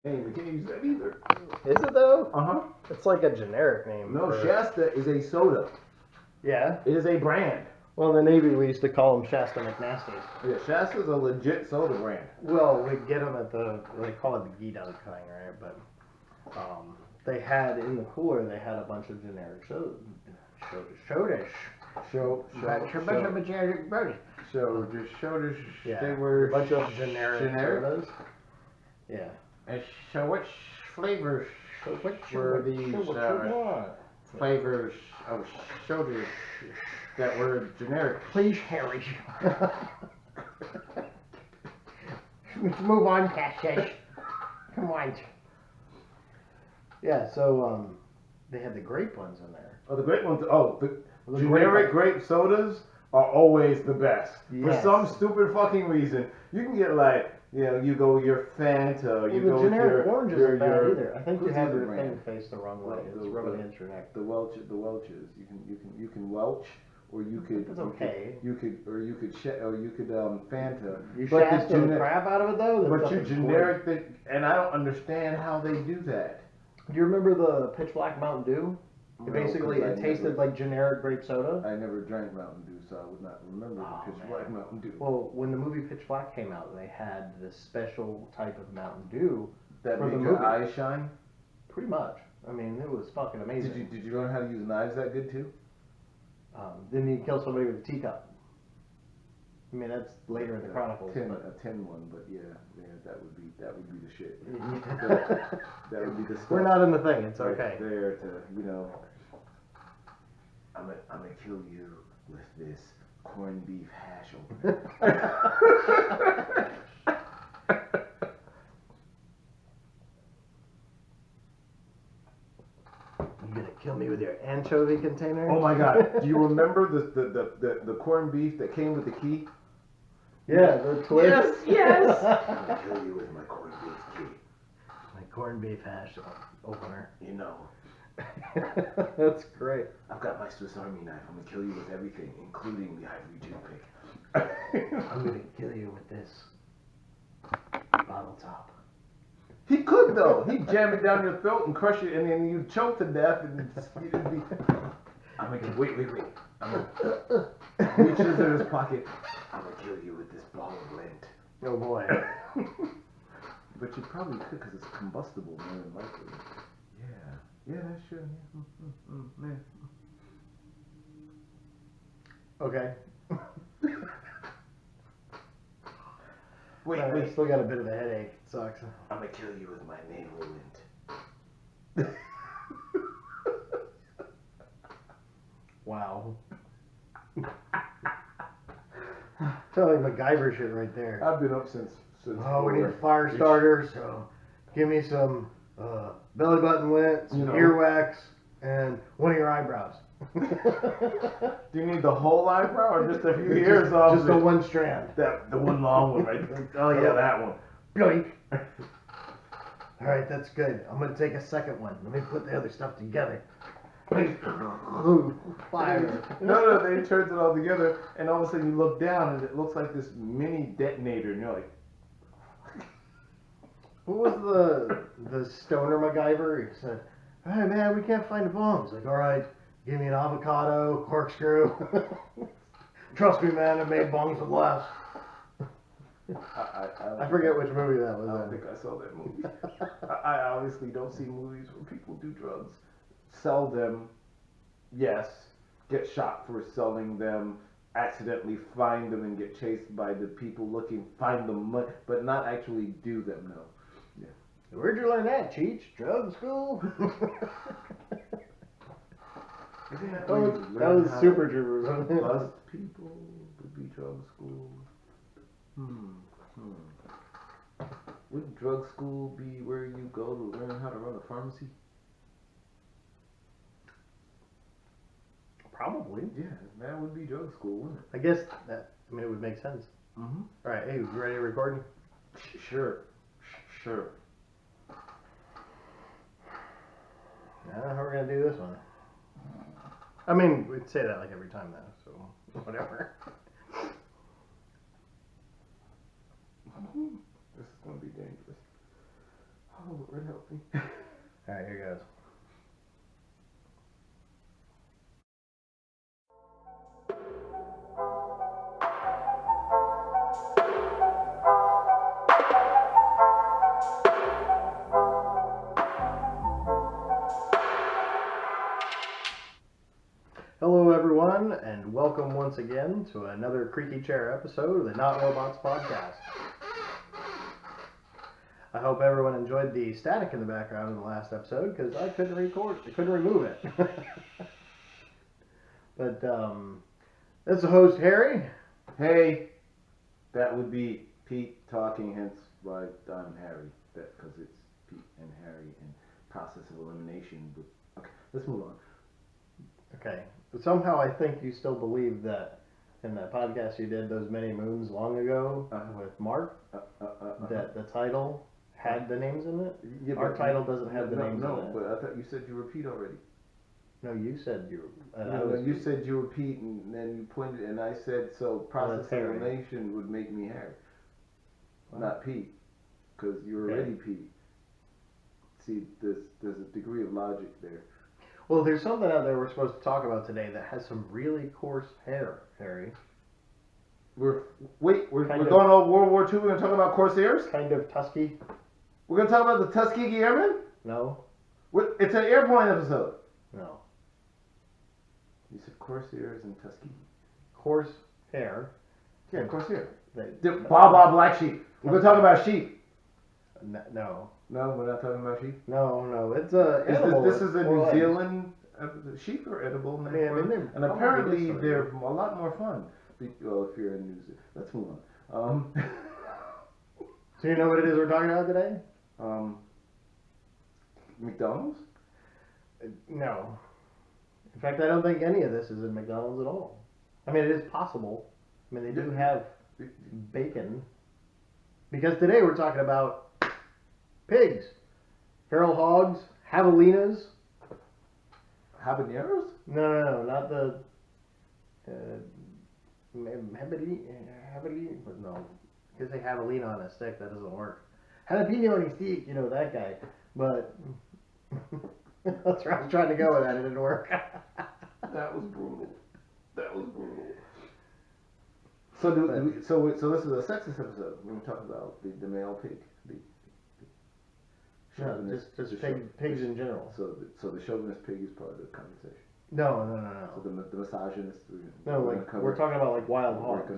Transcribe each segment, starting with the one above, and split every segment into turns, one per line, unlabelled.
Hey, we can't use that either.
Is it though?
Uh-huh.
It's like a generic name.
No,
for...
Shasta is a soda.
Yeah.
It is a brand.
Well, in the Navy, we used to call them Shasta McNasties.
Yeah, Shasta's a legit soda brand.
Well, we get them at they call it the Gita thing, right? But they had, in the cooler, they had a bunch of generic sodas. Yeah,
They were
a bunch of generic sodas. Yeah.
And so which flavors
So what
were these flavors of sodas that were generic?
Please, Harry. Let's move on past this. Come on. Yeah, so they had the grape ones in there.
Oh, the grape ones. Oh, the
The
generic grape sodas are always the best.
Yes.
For some stupid fucking reason, you can get like, you know, you go your Fanta, you
Well,
go
the
with
generic
your
orange
your,
isn't bad
your
either. I think you
who's
have
the
your
brand?
thing faced the wrong way. It's
The-
rubbing against your neck.
The Welch's. You can Welch, or you could.
It's okay.
You could Fanta.
You
But the
shasta the crap out of it though.
But your generic thing, and I don't understand how they do that.
Do you remember the Pitch Black Mountain Dew?
No,
Basically,
'cause
it
I
tasted
never-
like generic grape soda.
I never drank Mountain Dew, so I would not remember
Oh,
the Pitch
man.
Black Mountain Dew.
Well, when the movie Pitch Black came out, they had this special type of Mountain Dew.
That
for the
made your
movie.
eyes shine.
Pretty much. I mean, it was fucking amazing.
Did you learn how to use knives that good too?
Didn't he kill somebody with a teacup? I mean, that's later in the Chronicles.
A tin one, but yeah, that would be the shit.
But
That would be the stuff.
we're not in the thing. It's
right
okay.
there to, you know. I'm gonna kill you with this corned beef hash opener.
You gonna kill me with your anchovy container?
Oh my god! Do you remember the corned beef that came with the key?
Yeah, the twist.
Yes. I'm gonna kill you with my corned beef key.
My corned beef hash opener.
You know,
That's great.
I've got my Swiss Army knife. I'm gonna kill you with everything, including the ivory toothpick.
I'm gonna kill you with this bottle top.
He could though. He'd jam it down your throat and crush it, and then you'd choke to death, and it'd be. I'm gonna wait. I'm gonna reaches in his pocket. I'm gonna kill you with this ball of lint.
Oh boy.
But you probably could because it's combustible more than likely. Yeah, that's true. Yeah.
Okay.
Wait.
I still got a bit of a headache. It sucks.
I'm gonna kill you with my navel lint.
Wow. Sound like MacGyver shit right there.
I've been up since.
Oh, we need a fire starter, so give me some belly button lint, some earwax, and one of your eyebrows.
Do you need the whole eyebrow or just a few hairs off?
Just the one strand.
The one long one, right? Oh yeah, that one.
Yoink. All right, that's good. I'm gonna take a second one. Let me put the other stuff together. Fire.
No, they turns it all together, and all of a sudden you look down, and it looks like this mini detonator, and you're like,
Who was the stoner MacGyver? He said, "Hey man, we can't find the bombs." Like, all right, give me an avocado, corkscrew. Trust me, man, I made bombs with less. I forget which movie that was.
I don't think I saw that movie. I obviously don't see movies where people do drugs. Sell them, yes. Get shot for selling them. Accidentally find them and get chased by the people looking. Find them, but not actually do them. No. Yeah.
Where'd you learn that, Cheech? Drug school? that was Super Troopers.
Bust people would be drug school. Would drug school be where you go to learn how to run a pharmacy?
Probably.
Yeah, that would be drug school, wouldn't it?
I guess that. I mean, it would make sense.
Mm-hmm.
All right, hey, you ready to record?
Sure.
How are we gonna do this one? I mean, we'd say that like every time now, so whatever.
This is gonna be dangerous. Oh, it helped me.
Alright, here goes. Hello, everyone, and welcome once again to another Creaky Chair episode of the Not Robots podcast. I hope everyone enjoyed the static in the background in the last episode because I couldn't remove it. But that's the host Harry.
Hey, that would be Pete talking, hence why I'm Harry. That because it's Pete and Harry in process of elimination. But, okay, let's move on.
Okay, but somehow I think you still believe that in that podcast you did those many moons long ago with Mark, that the title had the names in it.
Yeah,
Our title doesn't have the names in it.
No, but I thought you said you were Pete already.
No, you said you.
You said you were Pete, and then you pointed, and I said so. Process of elimination would make me Harry, not Pete, because you're already Pete. See, there's a degree of logic there.
Well, there's something out there we're supposed to talk about today that has some really coarse hair, Harry.
We're going over World War II. We're gonna talk about Corsairs.
Kind of Tusky.
We're gonna talk about the Tuskegee Airmen.
No.
It's an airplane episode.
No.
You said Corsairs and Tuskegee.
Coarse hair.
Yeah, Corsair.
Blah
blah black sheep. We're gonna talk about sheep.
No.
No, we're not talking about sheep.
No. It's a animal.
This is a New Zealand. Sheep are edible, and apparently they're a lot more fun. Well, if you're in New Zealand, let's move on.
So you know what it is we're talking about today?
McDonald's?
No. In fact, I don't think any of this is in McDonald's at all. I mean, it is possible. I mean, they do have bacon. Because today we're talking about pigs. Feral hogs, javolinas.
Habaneros?
No, not the no. Because they javelina on a stick, that doesn't work. Jalapeno on a stick, you know, that guy. But that's where I was trying to go with that, it didn't work.
That was brutal. So this is a sexist episode. We're going to talk about the male pig.
Just pigs in general.
So the chauvinist pig is part of the conversation.
No.
So the misogynist.
We're talking about like wild hogs.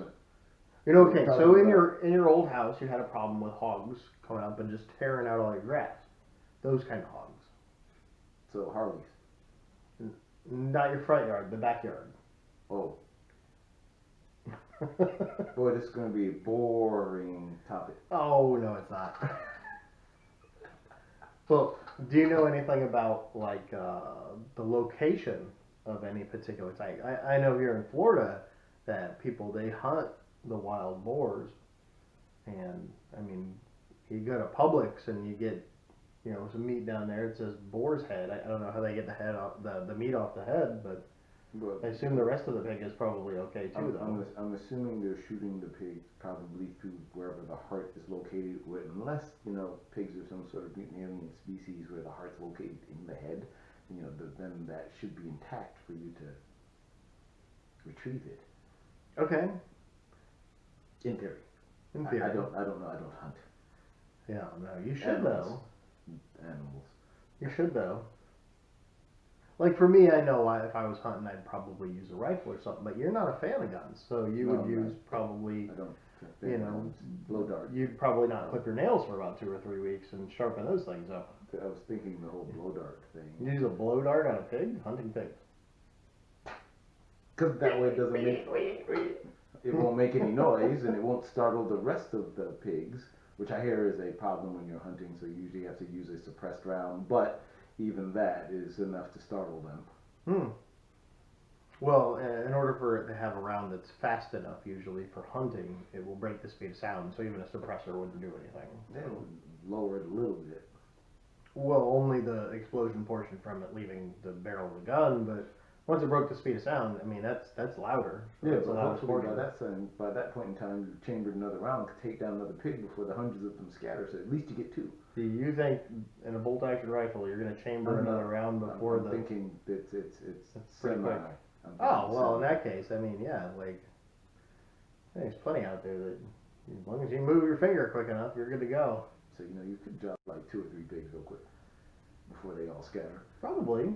You know, okay. So in your old house, you had a problem with hogs coming up and just tearing out all your grass. Those kind of hogs.
So Harleys.
Not your front yard, the backyard.
Oh. Boy, this is going to be a boring topic.
Oh, no, it's not. Well, do you know anything about, like, the location of any particular type? I know here in Florida that people, they hunt the wild boars. And, I mean, you go to Publix and you get, you know, some meat down there. It says boar's head. I don't know how they get the head off, the meat off the head, but I assume the rest of the pig is probably okay too, though.
I'm assuming they're shooting the pig probably through wherever the heart is located, unless, you know, pigs are some sort of mutant alien species where the heart's located in the head, you know, then that should be intact for you to retrieve it.
Okay.
In theory. I don't know. I don't hunt.
Yeah, no, you should though.
Animals.
You should though. Like for me, I know if I was hunting, I'd probably use a rifle or something. But you're not a fan of guns, so you would use probably.
I don't.
You know,
blow dart.
You'd probably not clip your nails for about 2 or 3 weeks and sharpen those things up.
I was thinking the whole blow dart thing.
You use a blow dart on a pig, hunting pigs.
Because that way it doesn't make. It won't make any noise, and it won't startle the rest of the pigs, which I hear is a problem when you're hunting. So you usually have to use a suppressed round, but even that is enough to startle them.
Well, in order for it to have a round that's fast enough, usually for hunting, it will break the speed of sound, so even a suppressor wouldn't do anything.
It would lower it a little bit.
Well, only the explosion portion from it leaving the barrel of the gun, but once it broke the speed of sound, I mean, that's louder. So
yeah, but hopefully by that point in time, you've chambered another round to take down another pig before the hundreds of them scatter, so at least you get 2.
Do you think in a bolt-action rifle you're going to chamber
I'm not-
another round before
I'm
the?
thinking it's
pretty
semi.
quick.
I'm thinking
Oh well, in
semi.
that case, I mean, yeah, like there's plenty out there that as long as you move your finger quick enough, you're good to go.
So you could drop like 2 or 3 pigs real quick before they all scatter.
Probably.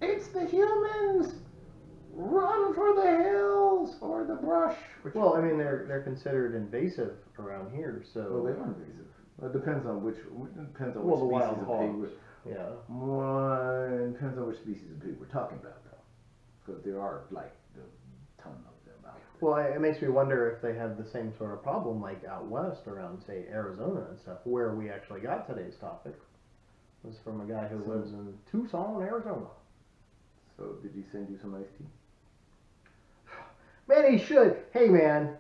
It's the humans! Run for the hills or the brush.
Well, I mean, they're considered invasive around here, so.
Well, they are invasive. It depends on which. It depends on
Well, the
which
wild
species of pig.
hogs. Yeah.
Well, it depends on which species of pig we're talking about, though, because there are like a ton of them out there.
Well, it makes me wonder if they have the same sort of problem like out west around, say, Arizona and stuff, where we actually got today's topic. Was from a guy who lives in Tucson, Arizona.
So, did he send you some iced tea?
Man, he should. Hey, man.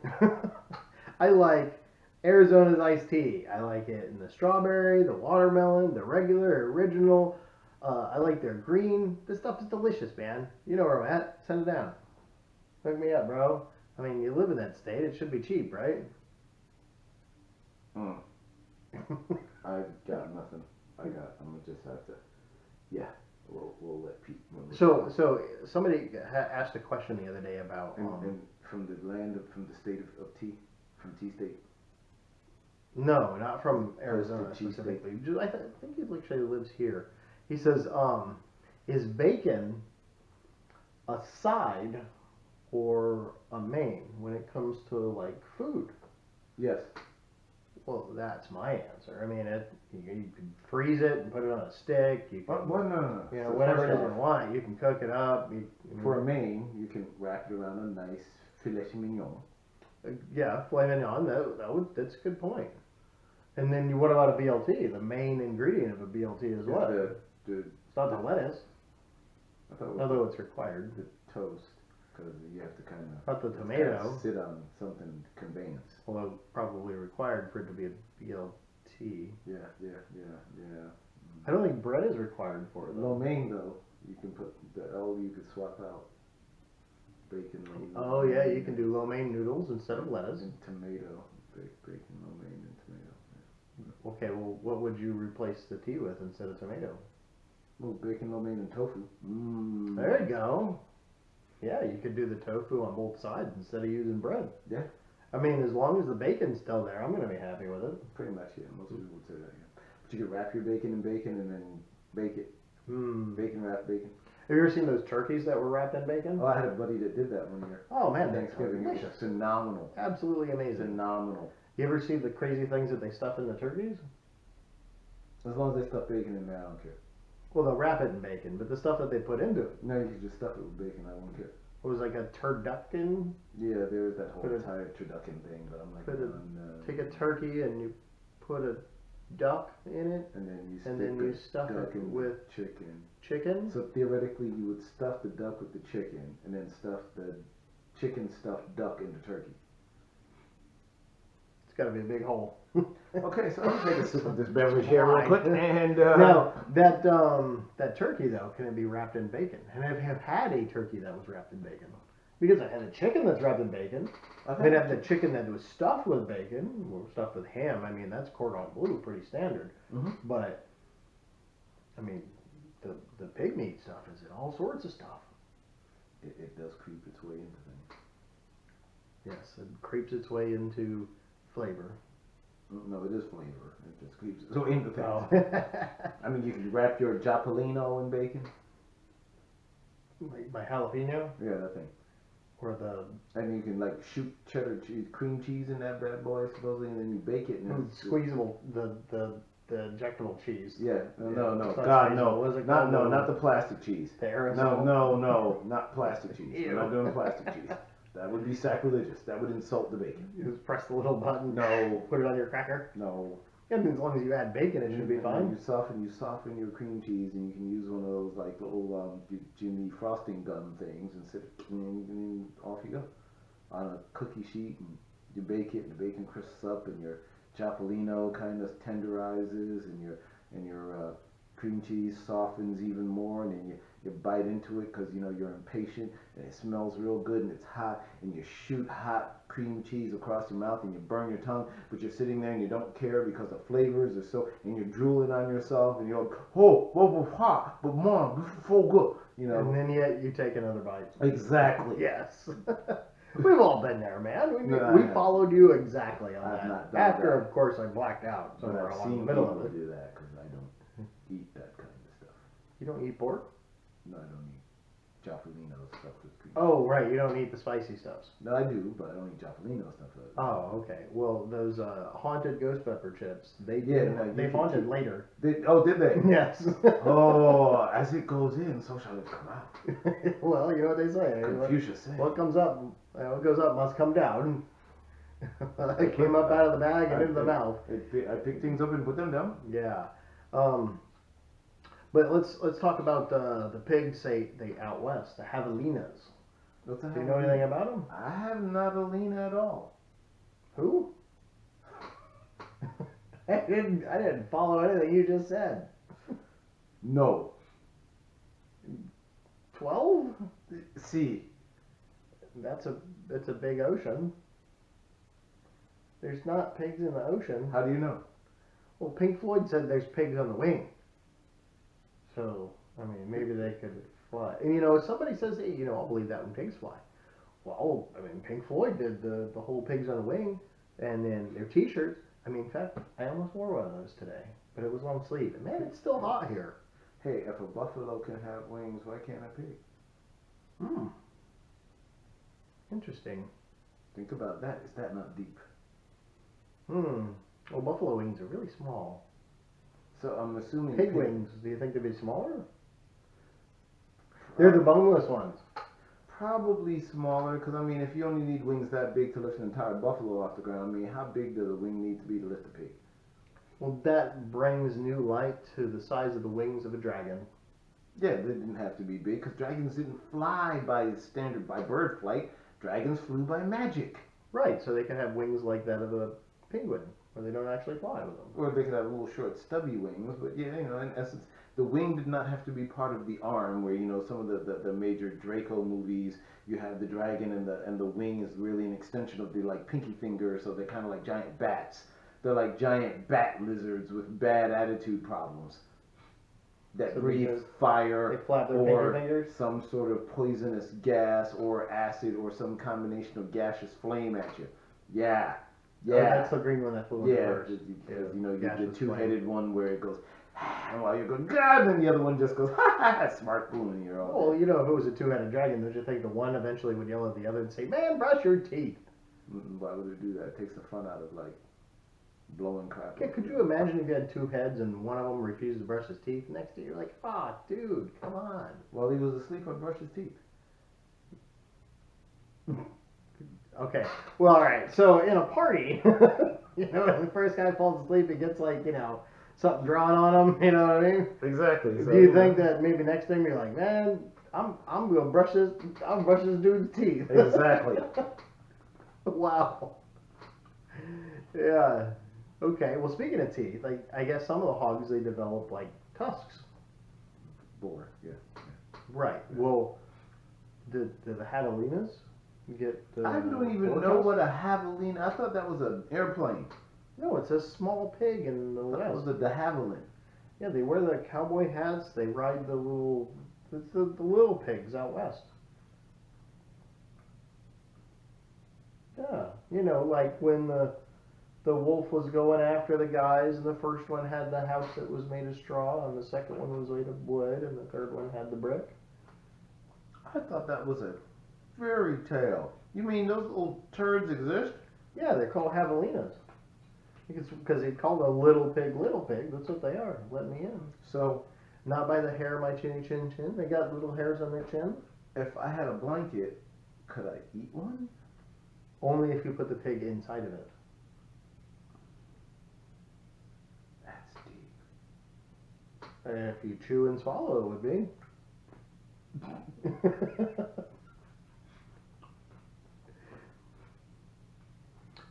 I like Arizona's iced tea. I like it in the strawberry, the watermelon, the regular, original. I like their green. This stuff is delicious, man. You know where I'm at. Send it down. Hook me up, bro. I mean, you live in that state. It should be cheap, right?
I've got nothing. I'm gonna just have to. Yeah, we'll let Pete.
So somebody asked a question the other day about.
And from the state of tea, from Tea State.
No, not from Arizona
Tea State.
specifically. I think he actually lives here. He says, is bacon a side or a main when it comes to like food?
Yes.
Well, that's my answer. I mean, you can freeze it and put it on a stick. You can,
No.
you know,
So
whatever it
first
is you
off,
want. You can cook it up.
for a main, you can wrap it around a nice filet mignon.
Yeah, filet mignon. That's a good point. And then what about a BLT? The main ingredient of a BLT is what? It's not the lettuce,
I thought it was
although it's required.
the toast, because you have to kind of.
Not the tomato,
Sit on something conveyance.
although probably required for it to be a BLT.
Yeah.
I don't think bread is required for it.
Lo mein though, you can put you could swap out bacon.
Oh yeah, you can do lo mein noodles instead of lettuce.
And tomato, bacon, lo mein, and tomato.
Okay, well, what would you replace the tea with instead of tomato?
Well, bacon, lo mein, and tofu.
There you go. Yeah, you could do the tofu on both sides instead of using bread.
Yeah.
I mean, as long as the bacon's still there, I'm gonna be happy with it.
Pretty much, yeah. Most people would say that, yeah. But you could wrap your bacon in bacon and then bake it. Bacon wrapped bacon.
Have you ever seen those turkeys that were wrapped in bacon?
Oh, I had a buddy that did that one year.
Oh man, they're
Thanksgiving. It was
delicious.
phenomenal.
Absolutely amazing.
Phenomenal.
You ever see the crazy things that they stuff in the turkeys?
As long as they stuff bacon in there, I don't care.
Well, they'll wrap it in bacon, but the stuff that they put into it,
No, you can just stuff it with bacon. I don't care.
it was like a turducken.
Yeah, there's that whole
Put a-
entire turducken thing, but I'm like,
put a-
no.
Take a turkey and you put a duck in it,
And then you
and then you stuff
duck
it
in
with
chicken.
chicken.
So theoretically, you would stuff the duck with the chicken, and then stuff the chicken stuffed duck into turkey.
It's got to be a big hole.
Okay, so I'm gonna take a sip of this beverage here real quick, and
Now that turkey though, can it be wrapped in bacon? And I have had a turkey that was wrapped in bacon. Because I had a chicken that's wrapped in bacon. Then I have the chicken that was stuffed with bacon, or stuffed with ham. I mean, that's cordon bleu, pretty standard.
Mhm.
But I mean, the pig meat stuff is in all sorts of stuff.
It does creep its way into things.
Yes, it creeps its way into flavor.
No, it is flavor. It just creeps its way into things.
Oh.
I mean, you can wrap your Javolinas in bacon.
My jalapeno,
Yeah, that thing.
or the
And you can like shoot cheddar cheese, cream cheese in that bad boy supposedly, and then you bake it. And it's
squeezable, the injectable cheese.
Yeah, no,
it's not
God,
squeezable.
no,
What is it
not
called?
no, not the plastic cheese.
The aerosol.
No, not plastic cheese.
Ew.
We're not doing plastic cheese. That would be sacrilegious. That would insult the bacon.
You just press the little button.
No.
Put it on your cracker.
No.
And as long as you add bacon, it should be
And
fine.
You soften your cream cheese, and you can use one of those like little Jimmy frosting gun things, and off you go on a cookie sheet, and you bake it, and the bacon crisps up, and your Javolinas kind of tenderizes, and your cream cheese softens even more, and then you bite into it because you know you're impatient, and it smells real good and it's hot, and you shoot hot cream cheese across your mouth and you burn your tongue, but you're sitting there and you don't care because the flavors are so, and you're drooling on yourself, and you're like, oh, hot, but mom, this is so good, you know.
And then yet you take another bite.
Exactly.
Yes. We've all been there, man.
No,
We followed you exactly on
I've
that.
not done
After,
that.
of course, I blacked out
But
somewhere
I've
along the
seen
middle
people
of it.
do that because I don't eat that kind of stuff.
You don't eat pork?
No, I don't eat Javolinos stuff with cream.
Oh, right. You don't eat the spicy stuffs.
No, I do, but I don't eat Jafolino stuff.
Oh, okay. Well, those haunted ghost pepper chips, they haunted later.
Did they?
Yes.
Oh, as it goes in, so shall it come out.
Well, you know what they say.
Confucius said.
What comes up, what goes up must come down. It came up out of the bag and into the mouth.
I pick things up and put them down.
Yeah. But let's talk about the pigs they out west, the javelinas.
What's a
Do you know anything about them?
I have not a lean at all.
Who? I didn't follow anything you just said.
No.
12?
See.
That's a big ocean. There's not pigs in the ocean.
How do you know?
Well, Pink Floyd said there's pigs on the wing. So, I mean, maybe they could fly. And, you know, somebody says, hey, you know, I'll believe that when pigs fly. Well, I mean, Pink Floyd did the whole pigs on the wing, and then their t-shirts. I mean, in fact, I almost wore one of those today, but it was long sleeve. And, man, it's still hot here.
Hey, if a buffalo can have wings, why can't a pig?
Hmm. Interesting.
Think about that. Is that not deep?
Well, buffalo wings are really small.
So I'm assuming
Pig wings, do you think they'd be smaller? They're the boneless ones.
Probably smaller, because I mean, if you only need wings that big to lift an entire buffalo off the ground, I mean, how big does a wing need to be to lift a pig?
Well, that brings new light to the size of the wings of a dragon.
Yeah, they didn't have to be big, because dragons didn't fly by bird flight. Dragons flew by magic.
Right, so they can have wings like that of a penguin, where they don't actually fly with them.
Or they could have little short stubby wings, but yeah, you know, in essence, the wing did not have to be part of the arm, where, you know, some of the major Draco movies, you have the dragon and the wing is really an extension of the, like, pinky finger, so they're kind of like giant bats. They're like giant bat lizards with bad attitude problems that
So
breathe
because
fire
they flap their
or
pinky fingers?
some sort of poisonous gas or acid or some combination of gaseous flame at you. Yeah.
Oh, that's the green one that flew in
Yeah,
reverse.
because you know, you
Gaseous
the two-headed one where it goes, and while you're going, God, and then the other one just goes, ha ha ha, smart fool, and you're all
Well, you know, if it was a two-headed dragon, don't you think the one eventually would yell at the other and say, man, brush your teeth?
Why would it do that? It takes the fun out of, like, blowing crap.
Okay, could you imagine if you had two heads and one of them refused to brush his teeth next to you? You're like, ah, dude, come on.
While he was asleep, I brushed his teeth.
Okay, well, all right. So in a party, you know, when the first guy falls asleep, it gets like, you know, something drawn on him. You know what I mean?
Exactly.
Do you think that maybe next thing you're like, man, I'm gonna brush this dude's teeth?
Exactly.
Wow. Yeah. Okay. Well, speaking of teeth, like I guess some of the hogs they develop like tusks.
Boar, yeah.
Right. Well, the javelinas get.
I don't even know what a javelin. I thought that was an airplane.
No, it's a small pig in the
That was
west.
the de javelin.
Yeah, they wear the cowboy hats. They ride the little. It's the little pigs out west. Yeah, you know, like when the wolf was going after the guys, and the first one had the house that was made of straw, and the second one was made of wood, and the third one had the brick.
I thought that was a fairy tale. You mean those little turds exist?
Yeah, they're called javelinas. Because they call a little pig. That's what they are. Let me in.
So,
Not by the hair of my chinny chin chin. They got little hairs on their chin.
if I had a blanket, could I eat one?
Only if you put the pig inside of it.
That's deep.
And if you chew and swallow, it would be.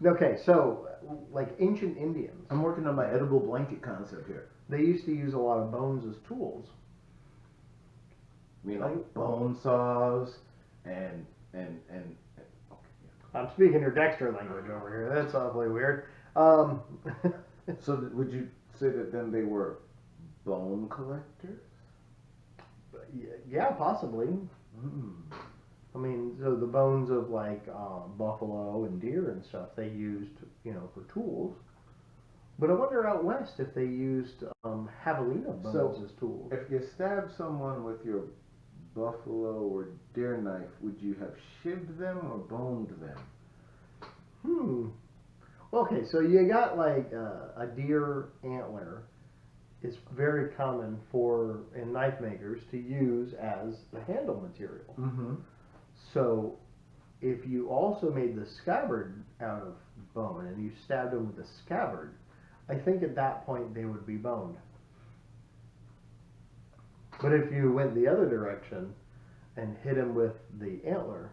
Okay, so like ancient Indians.
I'm working on my edible blanket concept here.
They used to use a lot of bones as tools.
I mean, like bone saws and
I'm speaking your Dexter language over here. That's awfully weird.
So would you say that then they were bone collectors?
Yeah, possibly.
Mm.
I mean, so the bones of like buffalo and deer and stuff they used, for tools. But I wonder out west if they used javelina bones as tools.
If you stabbed someone with your buffalo or deer knife, would you have shivved them or boned them?
Okay, so you got like a deer antler. It's very common in knife makers to use as the handle material.
Mm-hmm.
So if you also made the scabbard out of bone and you stabbed them with the scabbard, I think at that point they would be boned. But if you went the other direction and hit him with the antler,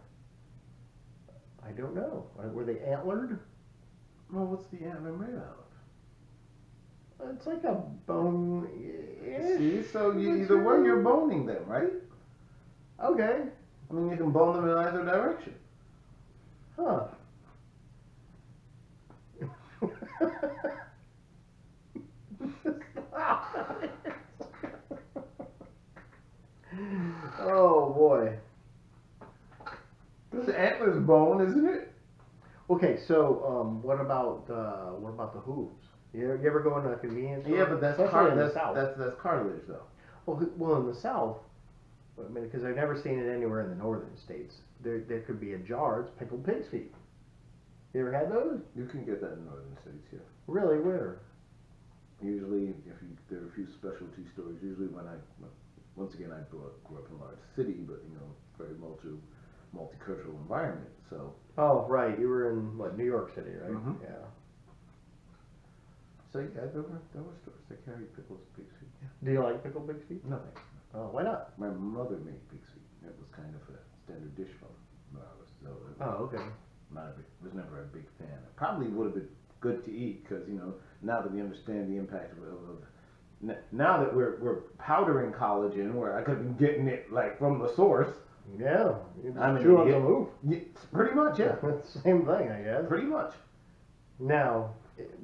I don't know. Were they antlered?
Well, what's the antler made out of?
It's like a bone.
See, so either way you're boning them, right?
Okay.
I mean, you can bone them in either direction.
Huh. Oh boy.
Because antler's bone, isn't it?
Okay, so what about the hooves? You ever go into a convenience store?
Yeah, but that's
in the South.
That's cartilage, though.
Well, in the South, I mean, because I've never seen it anywhere in the northern states. There could be a jar. It's pickled pig's feet. You ever had those?
You can get that in northern states, yeah.
Really? Where?
Usually, there are a few specialty stores. Usually, once again, I grew up in a large city, but very multicultural environment. So.
Oh, right. You were in New York City, right?
Mm-hmm.
Yeah.
So yeah, there were stores that carried pickled pig's feet. Yeah.
Do you like pickled pig's feet?
No thanks.
Oh, why not?
My mother made pig's feet. It was kind of a standard dish for me.
Okay.
Was never a big fan. It probably would have been good to eat because now that we understand the impact now that we're powdering collagen, where I could have been getting it like from the source.
Yeah, you
I'm
chew on the move.
Yeah, pretty much, yeah.
Same thing, I guess.
Pretty much.
Now,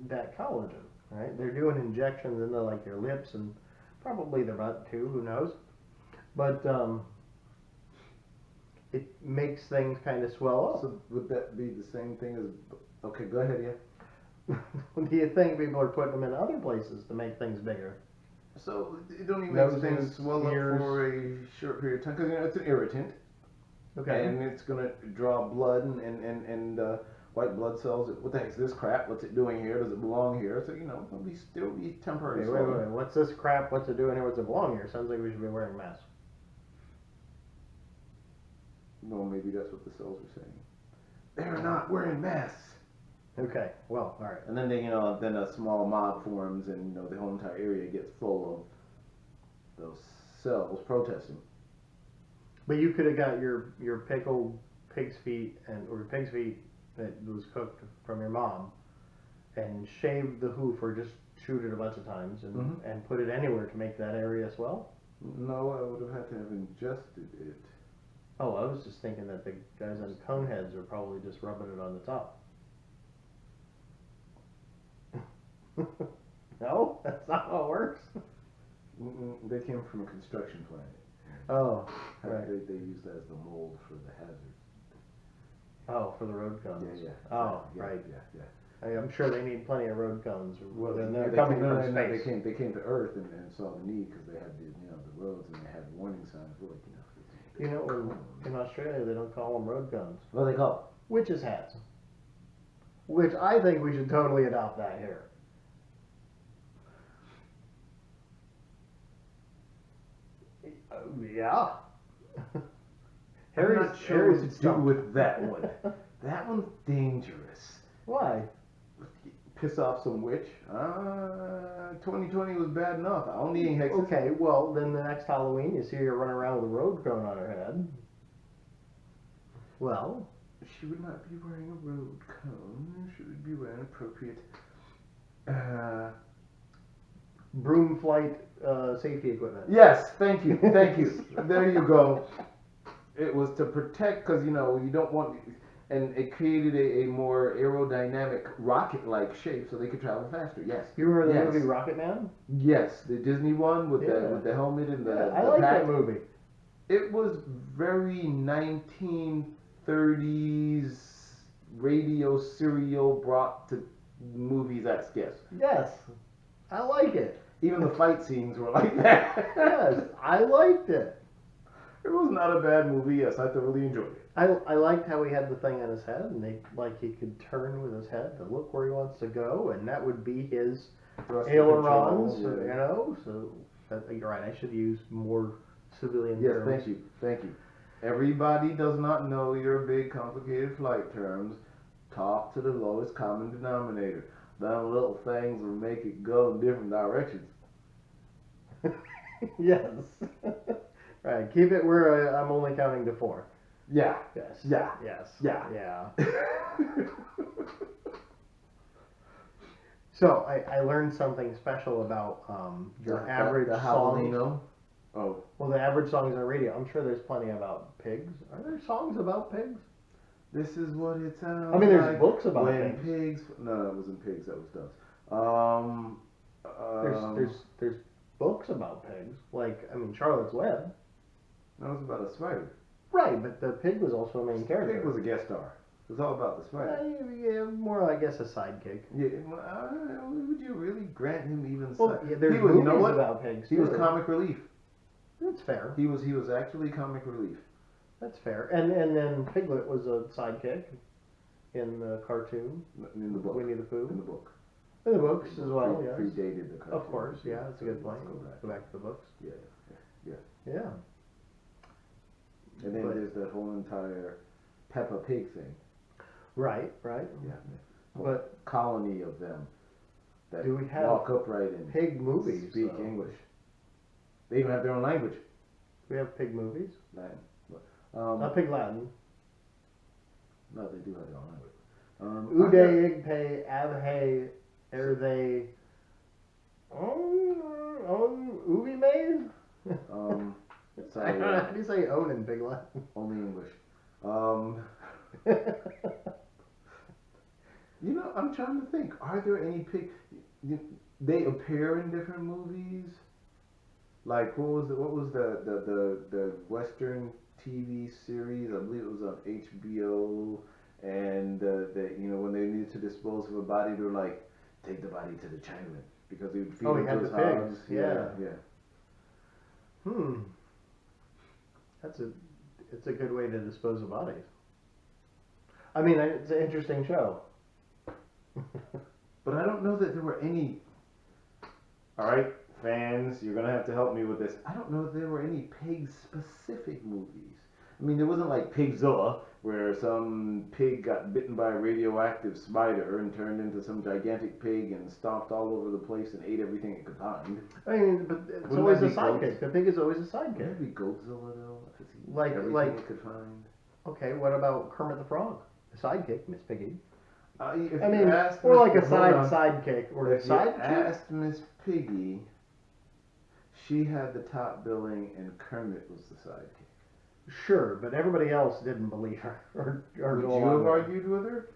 that collagen, right? They're doing injections into like their lips and probably their butt too. Who knows? But it makes things kind of swell up.
So would that be the same thing as? Okay, go ahead, yeah.
Do you think people are putting them in other places to make things bigger?
So it don't even
Noses,
make things swell
ears.
up for a short period of time because it's an irritant.
Okay.
And it's gonna draw blood and white blood cells. What the heck's this crap? What's it doing here? Does it belong here? So it'll still be temporary.
Wait. What's this crap? What's it doing here? What's it belong here? Sounds like we should be wearing masks.
Well, maybe that's what the cells are saying. They're not wearing masks.
Okay. Well, all right.
And then then a small mob forms, and the whole entire area gets full of those cells protesting.
But you could have got your pickled pig's feet or pig's feet that was cooked from your mom, and shaved the hoof or just shoot it a bunch of times and put it anywhere to make that area swell.
No, I would have had to have ingested it.
Oh, I was just thinking that the guys on Coneheads are probably just rubbing it on the top. No, that's not how it works.
They came from a construction planet.
Oh, right.
They use that as the mold for the hazard.
Oh, for the road cones.
Yeah.
Oh,
yeah,
right.
Yeah.
I'm sure they need plenty of road cones.
Well,
they're
they
coming
came,
from
no,
space.
they came to Earth and saw the need because they had the roads and they had warning signs. Like,
In Australia they don't call them road cones.
What do they call
Witches' hats. Which I think we should totally adopt that here. Yeah.
I'm not sure what to do with that one. That one's dangerous.
Why?
Piss off some witch. 2020 was bad enough. I don't need any hexes.
Okay, well then the next Halloween you see her running around with a road cone on her head. Well,
she would not be wearing a road cone. She would be wearing appropriate
broom flight safety equipment.
Yes, thank you, thank you. There you go. It was to protect, because you don't want, and it created a more aerodynamic rocket-like shape so they could travel faster. Yes.
You remember the
Yes.
movie Rocket Man?
Yes, the Disney one with
Yeah.
the helmet and
Yeah, I
the
like
pack.
that movie.
It was very 1930s radio serial brought to movies-esque. Yes.
Yes, I like it.
Even the fight scenes were like that.
Yes, I liked it.
It was not a bad movie. Yes, I thoroughly enjoyed it.
I liked how he had the thing on his head, and he could turn with his head to look where he wants to go, and that would be his
Thrust
ailerons,
control, yeah.
you know. So you're right. I should use more civilian
Yes,
terms.
thank you, thank you. Everybody does not know your big complicated flight terms. Talk to the lowest common denominator. Them little things will make it go in different directions.
Yes. Right. Keep it where I'm only counting to 4.
Yeah.
Yes.
Yeah.
Yes.
Yeah.
Yeah. So I learned something special about your average
the
songs.
Javolino. Oh,
Well, the average songs on radio. I'm sure there's plenty about pigs. Are there songs about pigs?
this is what it sounds
I mean, there's
like
books about
when
pigs.
pigs. No, it wasn't pigs. That was doves.
There's books about pigs. Like, I mean, Charlotte's Web.
That was about a spider.
Right, but the pig was also a main character.
Pig was a guest star. It was all about the spider.
Yeah, more, I guess, a sidekick.
Yeah, would you really grant him even?
Well, yeah, there's
he was,
movies
you know what?
about pigs,
He was
too.
comic relief.
That's fair.
He was actually comic relief.
That's fair. And then Piglet was a sidekick in the cartoon.
In the book.
Winnie the Pooh.
In the book.
In the books as well, yes.
Predated the cartoon.
Of course, yeah, that's a good point.
Let's
Go back to the books.
Yeah.
Yeah.
And then
But-
there's that whole entire Peppa Pig thing.
Right.
Yeah.
But
Colony of them that
do we have
walk upright and
pig movies?
speak
though?
English. They even have their own language.
We have pig movies.
Latin.
Not pig Latin.
No, they do have their own language.
Ude, Igpe, Abhe, Erde, Ubi Maze?
Sorry,
How do you say own in pig Latin?
only English. I'm trying to think. Are there any pig? They appear in different movies. Like what was the Western TV series? I believe it was on HBO. And when they needed to dispose of a body, they were like, take the body to the Chinaman because they would feed
Oh, he
it
had
to
the
his
pigs.
hogs.
Yeah.
Yeah.
It's a good way to dispose of bodies. I mean, it's an interesting show.
But I don't know that there were any. All right, fans, you're gonna have to help me with this. I don't know if there were any pig-specific movies. I mean, there wasn't like Pigzilla, where some pig got bitten by a radioactive spider and turned into some gigantic pig and stomped all over the place and ate everything it could find.
I mean, but it's
Wouldn't
always
that
a
be
sidekick.
goats?
The pig is always a sidekick.
Maybe Godzilla though, if it's eating
Like-
everything
like-
it could find.
Okay, what about Kermit the Frog? The sidekick, Miss Piggy.
If
I
you
mean,
asked
or like a
Miss- hold on.
sidekick or a
If you
sidekick.
asked Miss Piggy, she had the top billing and Kermit was the sidekick.
Sure, but everybody else didn't believe her or
Would
go
you
along
have
with her.
argued with her?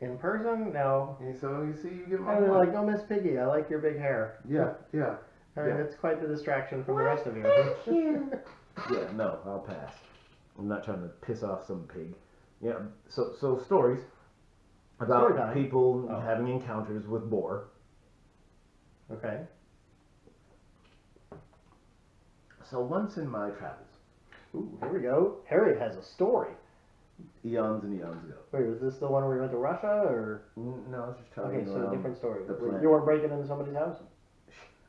In person, no.
And so you see, you get my
I was
point.
like, oh, Miss Piggy, I like your big hair.
Yeah.
I mean,
Yeah.
it's quite the distraction from the rest of you.
Yeah, no, I'll pass. I'm not trying to piss off some pig. Yeah, so stories about
Story time.
people
Oh.
having encounters with boar.
Okay.
So once in my travels,
Ooh, here we go. Harry has a story.
eons and eons ago.
Wait, was this the one where we went to Russia, or?
No, I was just traveling
Okay, so a
around.
different story.
the planet.
You weren't breaking into somebody's house?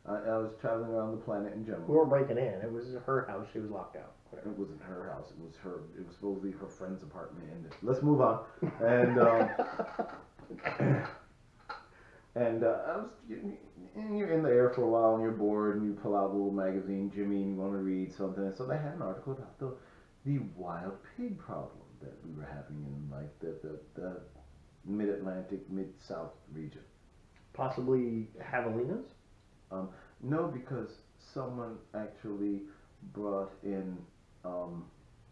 I was traveling around the planet in
We
general.
weren't breaking in. It was her house. She was locked out. Whatever.
It wasn't her house. It was her. It was supposedly her friend's apartment. And let's move on. And I was. And you're in the air for a while, and you're bored, and you pull out a little magazine, Jimmy, and you want to read something. And so they had an article about the wild pig problem that we were having in like the mid-Atlantic, mid-South region.
Possibly javelinas?
No, because someone actually brought in um,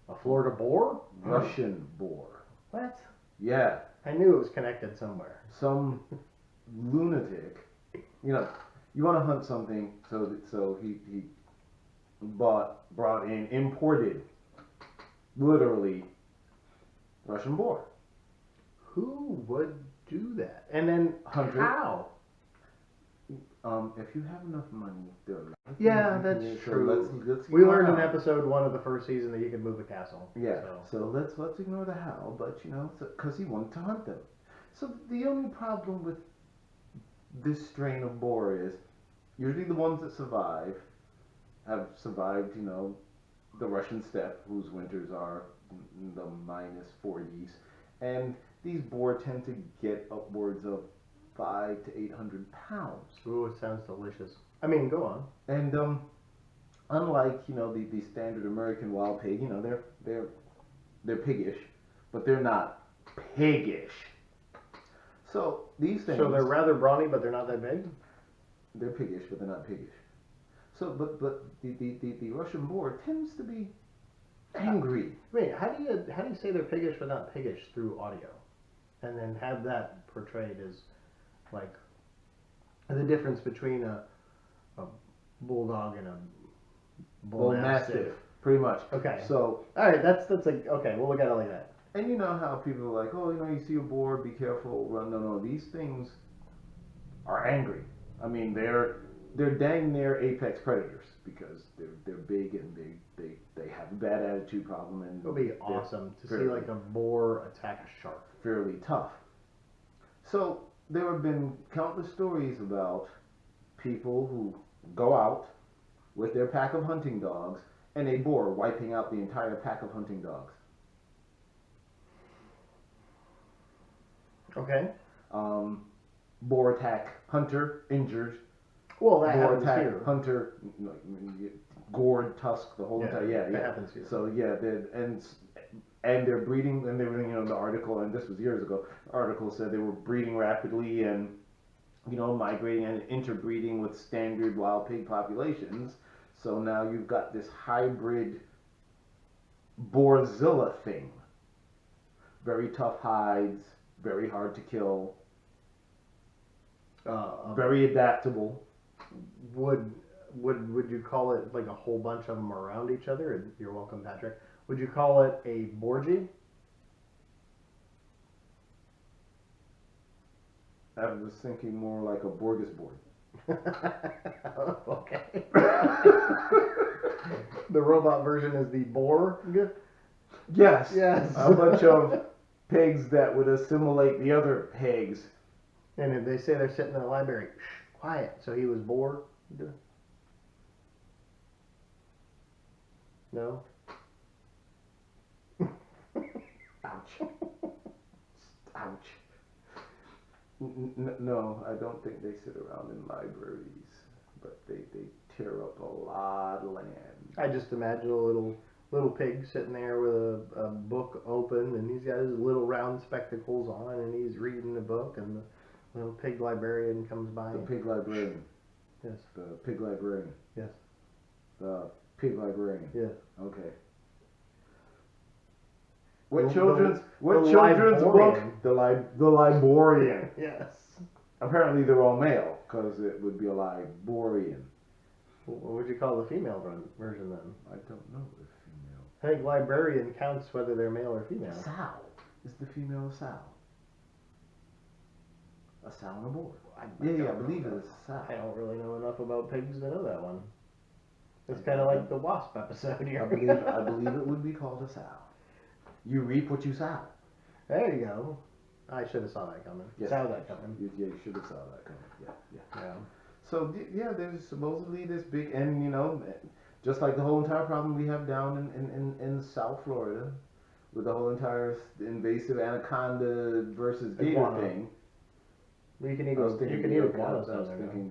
A Florida boar?
Russian boar.
What?
Yeah,
I knew it was connected somewhere.
some lunatic. You know, you want to hunt something, so he brought in, imported, literally, Russian boar.
Who would do that? And then
Hunter.
how?
If you have enough money, there are
Yeah, that's
so
true.
let's
We
ignore
learned in
how.
episode 1 of the first season that you could move a castle.
Yeah,
So.
so let's ignore the how, but because he wanted to hunt them. So the only problem with this strain of boar is usually the ones that survive have survived, the Russian steppe, whose winters are in the -40s, and these boar tend to get upwards of 500 to 800 pounds.
Ooh, it sounds delicious. I mean, go on.
And unlike the standard American wild pig, they're piggish, but they're not piggish. So these things.
So they're rather brawny, but they're not that big.
They're piggish, but they're not piggish. So, but the Russian boar tends to be angry.
Wait, how do you say they're piggish but not piggish through audio, and then have that portrayed as like the difference between a bulldog and a bull mastiff.
Pretty much.
Okay.
So,
all right, that's like okay. We'll look at it like that.
and you know how people are like, oh, you see a boar, be careful, run. No, these things are angry. I mean, they're dang near apex predators because they're big and they have a bad attitude problem, and
It'll be awesome to see like a boar attack a shark.
fairly tough. So there have been countless stories about people who go out with their pack of hunting dogs and a boar wiping out the entire pack of hunting dogs.
Okay.
Boar attack, hunter injured.
Well, that
Boar
happens
attack,
here.
hunter gored tusk, the whole entire
that happens here.
So yeah, and they're breeding, and they were the article, and this was years ago. The article said they were breeding rapidly and migrating and interbreeding with standard wild pig populations. So now you've got this hybrid Boarzilla thing. Very tough hides, very hard to kill, very adaptable.
Would you call it like a whole bunch of them around each other? You're welcome, Patrick. Would you call it a Borgie?
I was thinking more like a Borgesboard.
Okay. The robot version is the Borg?
Yes.
Yes.
A bunch of pigs that would assimilate the other pigs.
And if they say they're sitting in the library, shh, quiet. So he was bored? No?
Ouch. Ouch. No, I don't think they sit around in libraries, but they tear up a lot of land.
I just imagine a little pig sitting there with a book open, and he's got his little round spectacles on, and he's reading the book, and the little pig librarian comes by.
The pig librarian.
Yes.
The pig librarian.
Yes.
The pig librarian.
Yes.
Okay. What
The
children's
librarian.
book? The librarian.
Yes.
Apparently they're all male, because it would be a librarian.
What would you call the female version then?
I don't know if female.
I think librarian counts whether they're male or female.
Sow. Is the female a sow? A sow and a boar. Yeah, I believe it is a sow.
I don't really know enough about pigs to know that one. It's kind of like the wasp episode here.
I believe it would be called a sow. You reap what you sow.
There you go. I should have saw that coming.
Yes.
Saw that coming.
You should have saw that coming.
Yeah.
So yeah, there's supposedly this big, and just like the whole entire problem we have down in South Florida, with the whole entire invasive anaconda versus gator
Iguana.
thing.
Well, you can eat
I was thinking the
iguanas
I was
down there.
thinking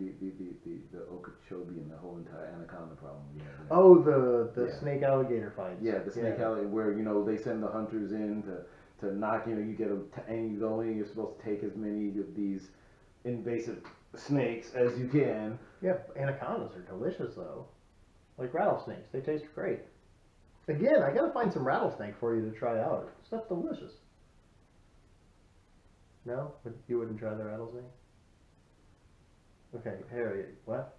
the Okeechobee and the whole entire anaconda problem we have there.
Oh, the
Yeah.
snake alligator fights.
Yeah, the snake alley where they send the hunters in to knock. You get them and you go in. You're supposed to take as many of these invasive snakes as you can.
Yeah, anacondas are delicious though. Like rattlesnakes, they taste great. Again, I gotta find some rattlesnake for you to try out. Stuff's delicious. No? You wouldn't try the rattlesnake? Okay, Harry, what?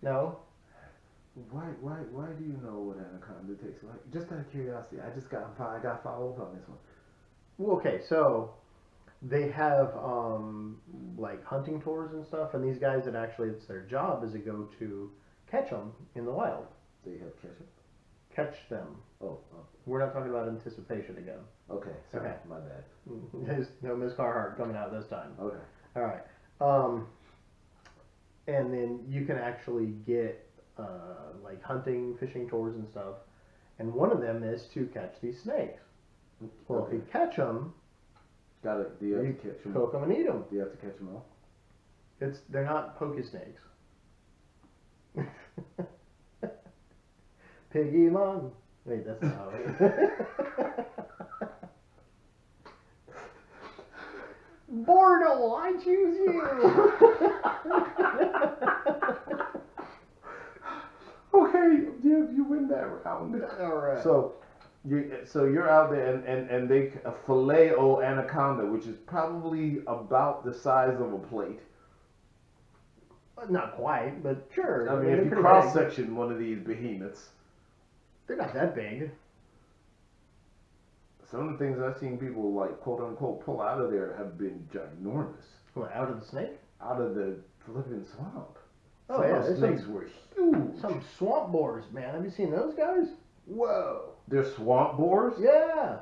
No?
Why do you know what anaconda tastes like? Just out of curiosity, I got follow up on this one.
Well, okay, so they have like hunting tours and stuff, and these guys that actually it's their job is to go to catch them in the wild.
They have ketchup?
Catch them.
Oh,
We're not talking about anticipation again.
okay, sorry,
Okay.
my bad.
There's no Miss Carhart coming out this time.
Okay.
All right. And then you can actually get like hunting, fishing tours and stuff. And one of them is to catch these snakes. Well, if you catch them,
Do you have to catch them?
cook them and eat them.
Do you have to catch them all?
They're not pokey snakes. Piggy Long. Wait, that's not how it Bordeaux, I choose you.
Okay, you win that round.
All right.
So you're out there and they fillet anaconda, which is probably about the size of a plate.
Not quite, but sure.
I mean,
they're
if you
pretty
cross
big.
section one of these behemoths,
They're not that big.
some of the things I've seen people like quote unquote pull out of there have been ginormous.
What, out of the snake?
Out of the flipping swamp.
Oh,
Some
yeah,
of those
there's
snakes were huge.
Some swamp boars, man. Have you seen those guys?
Whoa. They're swamp boars?
Yeah.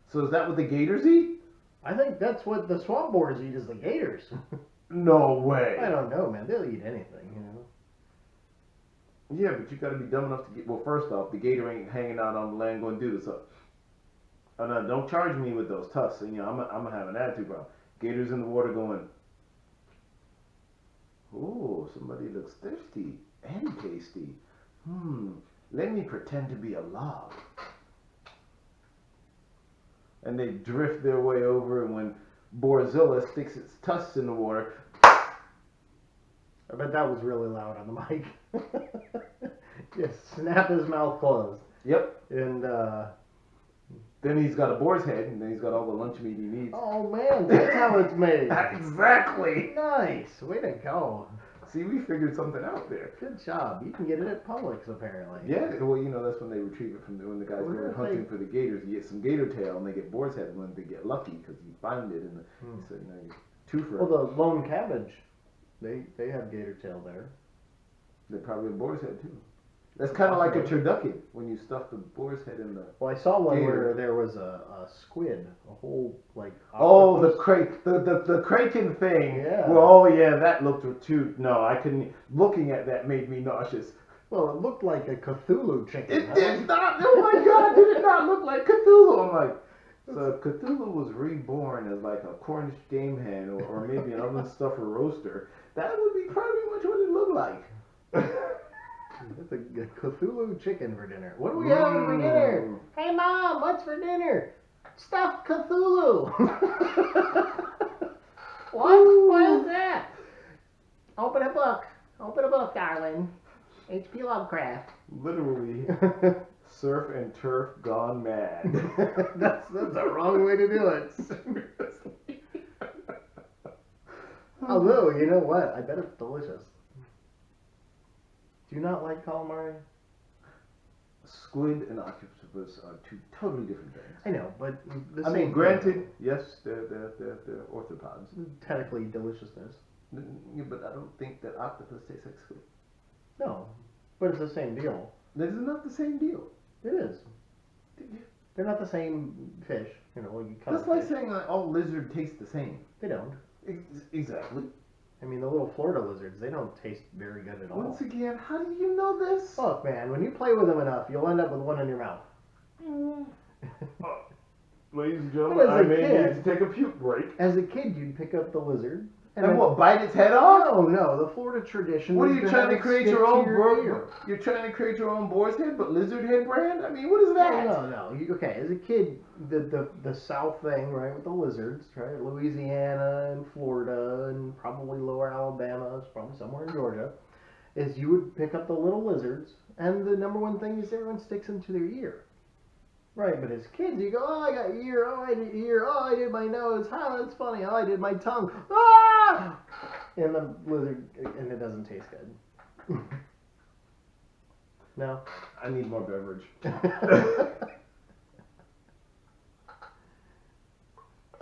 So is that what the gators eat?
I think that's what the swamp boars eat is the gators.
No way.
I don't know, man. They'll eat anything, you know.
Yeah, but you gotta be dumb enough to get. Well, first off, the gator ain't hanging out on the land going to do this. Oh no, don't charge me with those tusks. You know, I'm gonna have an attitude problem. Gators in the water going. Oh, somebody looks thirsty and tasty. Let me pretend to be a log. And they drift their way over, and when Boarzilla sticks its tusks in the water.
I bet that was really loud on the mic. Just snap his mouth closed.
Yep.
And,
Then he's got a boar's head, and then he's got all the lunch meat he needs.
oh man, that's how it's made.
Exactly.
Nice. Way to go.
See, we figured something out there.
Good job. You can get it at Publix, apparently.
Yeah, well, you know, that's when they retrieve it from when the guys
Wonder
go
if
hunting
they-
for the gators. You get some gator tail, and they get boar's head when they get lucky because you find it in the. So you know, you two for.
Well, the lone cabbage, they have gator tail there.
They probably have boar's head too. That's kind of like a turducken when you stuff the boar's head in the.
Well, I saw one
Gator.
where there was a squid, a whole like.
Oh, the
octopus.
the kraken thing.
Yeah.
Well, oh yeah, that looked too. No, I couldn't. Looking at that made me nauseous.
Well, it looked like a Cthulhu chicken.
It did not. Oh my God! Did it not look like Cthulhu? I'm like, so Cthulhu was reborn as like a Cornish game hen or maybe an oven stuffer roaster. That would be pretty much what it looked like.
It's a Cthulhu chicken for dinner. What do we have for dinner? Hey, Mom, what's for dinner? Stuffed Cthulhu. What is that? Open a book. Open a book, darling. H.P. Lovecraft.
Literally, surf and turf gone mad.
that's the wrong way to do it. Although, you know what? I bet it's delicious. Do you not like calamari?
Squid and octopus are two totally different things.
I know, but the
I
same
mean,
thing.
granted, yes, they're orthopods.
Technically, deliciousness.
Yeah, but I don't think that octopus tastes like squid.
No, but it's the same deal.
This is not the same deal.
It is. They're not the same fish. You know, you cut
That's
a
like
fish.
saying like, all lizards taste the same.
They don't.
Exactly.
I mean, the little Florida lizards, they don't taste very good at all.
Once again, how do you know this?
Look, man, when you play with them enough, you'll end up with one in your mouth.
Ladies and
But
gentlemen,
as
I
a
may
kid-
need to take a puke break.
As a kid, you'd pick up the lizard, And
And
then,
what, bite its head off?
no, the Florida tradition.
What are
is
you
to
trying
have
to
it
create
stick
your
to
own
ear.
You're trying to create your own boar's head, but lizard head brand? I mean, what is that?
No. Okay, as a kid, the South thing, right, with the lizards, right, Louisiana and Florida and probably lower Alabama, it's probably somewhere in Georgia, is you would pick up the little lizards, and the number one thing is everyone sticks them to their ear. Right, but as kids, you go, oh, I got ear, oh, I did ear, oh, I did my nose, that's funny, oh, I did my tongue, ah! And the lizard, and it doesn't taste good. No?
I need more beverage.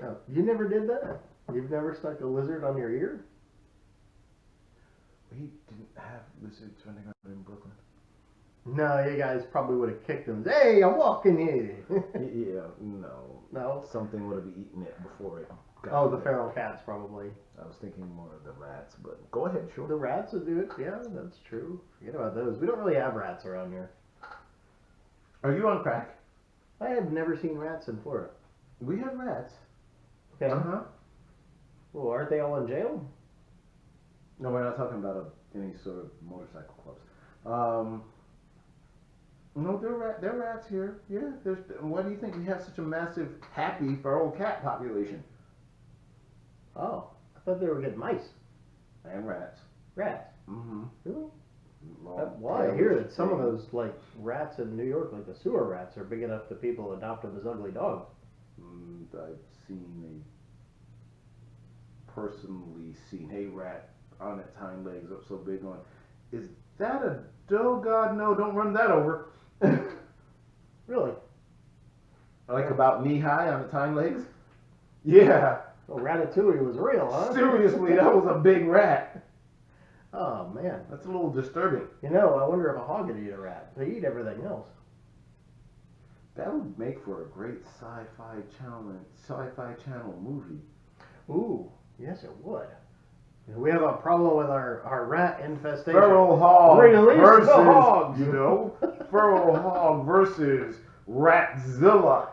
No, you never did that? You've never stuck a lizard on your ear?
We didn't have lizards running around in Brooklyn.
No, you guys probably would have kicked them. Hey, I'm walking here.
Yeah, no.
No?
Something would have eaten it before it got
Oh, the
there.
feral cats probably.
I was thinking more of the rats, but go ahead, sure.
The rats would do it. Yeah, that's true. Forget about those. We don't really have rats around here.
Are you on crack?
I have never seen rats in Florida.
We have rats.
Okay.
Uh-huh.
Well, aren't they all in jail?
No, we're not talking about any sort of motorcycle clubs. No, there are rats here. Yeah, why do you think we have such a massive, happy feral cat population?
Oh, I thought they were getting mice.
And rats.
Rats.
Mm-hmm.
Really?
Long
Why? I hear
tails,
that some of
thing.
those like rats in New York, like the sewer rats, are big enough that people adopt them as ugly dogs.
I've personally seen a rat on its hind legs up so big on. Is that a doe? God, no, don't run that over.
Really?
Like about knee high on its hind legs? Yeah.
Oh, Ratatouille was real, huh?
Seriously, that was a big rat.
Oh man.
That's a little disturbing.
You know, I wonder if a hog would eat a rat. They eat everything else.
That would make for a great sci-fi channel movie.
Ooh, yes it would. We have a problem with our rat infestation.
Feral hog
Release
versus,
the hogs!
feral hog versus Ratzilla.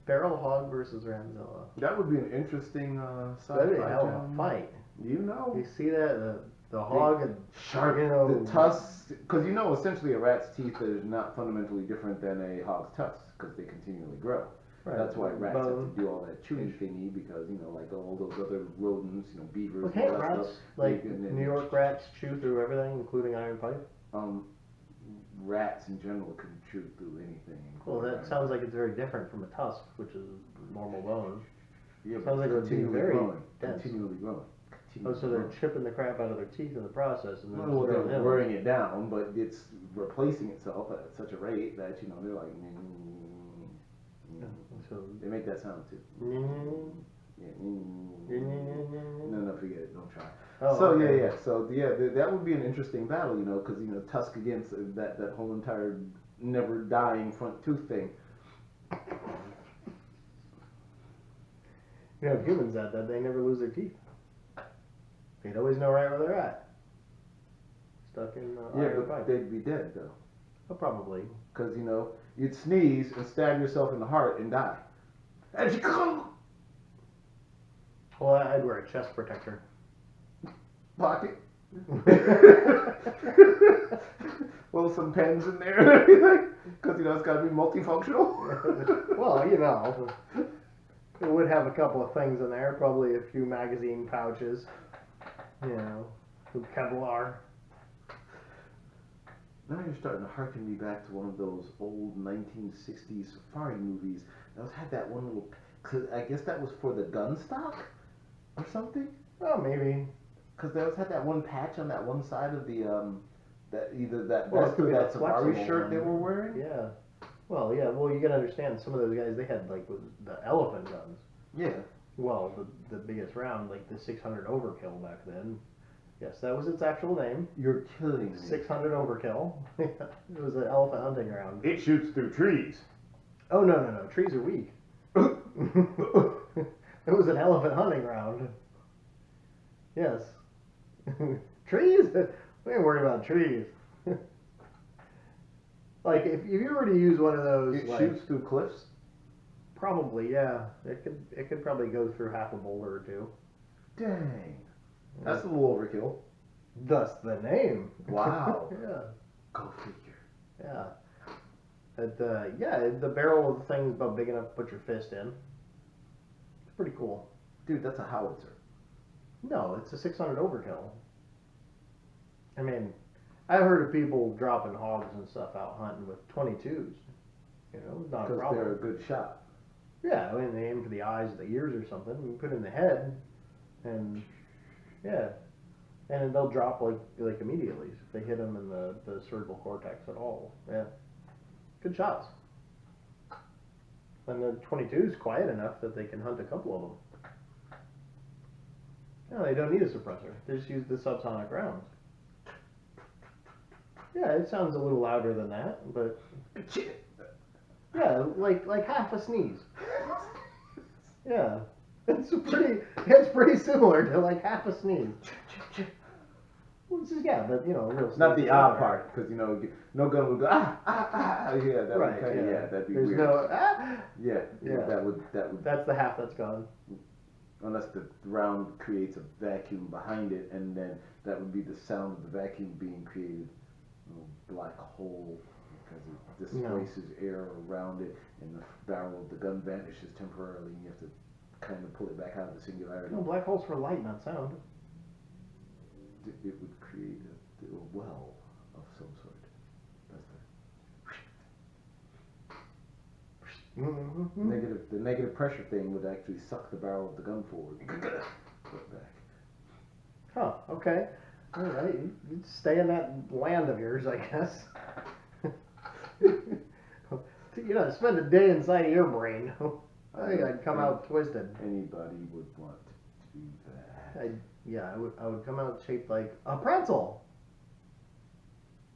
Feral hog versus Ratzilla.
That would be an interesting sci-fi
That'd be a hell
channel.
of a fight.
You know.
You see that? The hog and
Sharp,
you know,
the tusks, because you know essentially a rat's teeth is not fundamentally different than a hog's tusks, because they continually grow.
Right.
That's why rats have
Bone.
to do all that chewing thingy, because you know, like all those other rodents, you know, beavers,
Well,
and all
can't
that
rats,
stuff.
like
they can-
New York rats, chew through everything, including iron pipe?
Rats in general can chew through anything.
Well,
including
that
iron.
sounds like it's very different from a tusk, which is normal bone.
Yeah,
sounds like it would be
continually
very
growing,
dense.
continually growing.
Oh, so they're chipping the crap out of their teeth in the process, and then
Well,
throwing
they're
them.
wearing it down, but it's replacing itself at such a rate that you know they're like.
So,
They make that sound too.
mm,
Yeah. No, forget it. Don't try.
oh,
So
okay.
yeah. So yeah, that would be an interesting battle, you know, because you know Tusk against that whole entire never dying front tooth thing.
You know, humans that they never lose their teeth. They'd always know right where they're at. Stuck in
Yeah,
iron
but
pipe.
they'd be dead though,
Oh, probably.
because you know you'd sneeze and stab yourself in the heart and die. And you
Well, I'd wear a chest protector.
pocket. Well, some pens in there and everything, because you know it's got to be multifunctional.
Well, you know, it would have a couple of things in there. Probably a few magazine pouches. You know, some Kevlar.
Now you're starting to harken me back to one of those old 1960s safari movies. That had that one little. Cause I guess that was for the gun stock or something.
Well, maybe.
Because they always had that one patch on that one side of the that either that
Well, it
vest
could
or
be
that
the
safari
flexible
shirt they
one.
were wearing.
Yeah. Well, yeah. Well, you gotta understand. Some of those guys, they had like the elephant guns.
Yeah.
Well, the biggest round, like the 600 overkill back then. Yes, that was its actual name.
You're killing me.
600 overkill. It was an elephant hunting round.
It shoots through trees.
Oh no. Trees are weak. It was an elephant hunting round. Yes. Trees? We ain't worried about trees. Like if you were to use one of those,
It
like,
shoots through cliffs.
probably, yeah. It could probably go through half a boulder or two.
Dang. That's a little overkill.
Thus the name.
Wow.
Yeah.
Go figure.
Yeah. The barrel of the thing's about big enough to put your fist in. It's pretty cool.
Dude, that's a howitzer.
No, it's a 600 overkill. I mean, I've heard of people dropping hogs and stuff out hunting with 22s. You know, not a
Because
problem.
they're a good shot.
Yeah, I mean, they aim for the eyes or the ears or something. You put it in the head, and yeah, and they'll drop like immediately if they hit them in the cerebral cortex at all. Yeah, good shots. And the 22 is quiet enough that they can hunt a couple of them. No, they don't need a suppressor. They just use the subsonic rounds. Yeah, it sounds a little louder than that, but yeah, like half a sneeze. Yeah, it's pretty similar to like half a sneeze. Well, it's just, yeah, but you know, real
Not
sneeze
the
is
ah
better.
part, because you know, no gun would go yeah, that
Right,
would kind of
yeah.
that'd be
There's
weird.
no
Yeah,
Yeah.
that would
That's the half that's gone.
unless the round creates a vacuum behind it, and then that would be the sound of the vacuum being created. A little black hole, because it displaces air around it, and the barrel of the gun vanishes temporarily, and you have to kind of pull it back out of the singularity.
No, black holes for light, not sound.
It would create a well of some sort. That's the negative pressure thing would actually suck the barrel of the gun forward. Put back.
Huh, okay. All right, you stay in that land of yours, I guess. You know, spend a day inside of your brain. I think I'd come out twisted.
Anybody would want to do that.
I would come out shaped like a pretzel.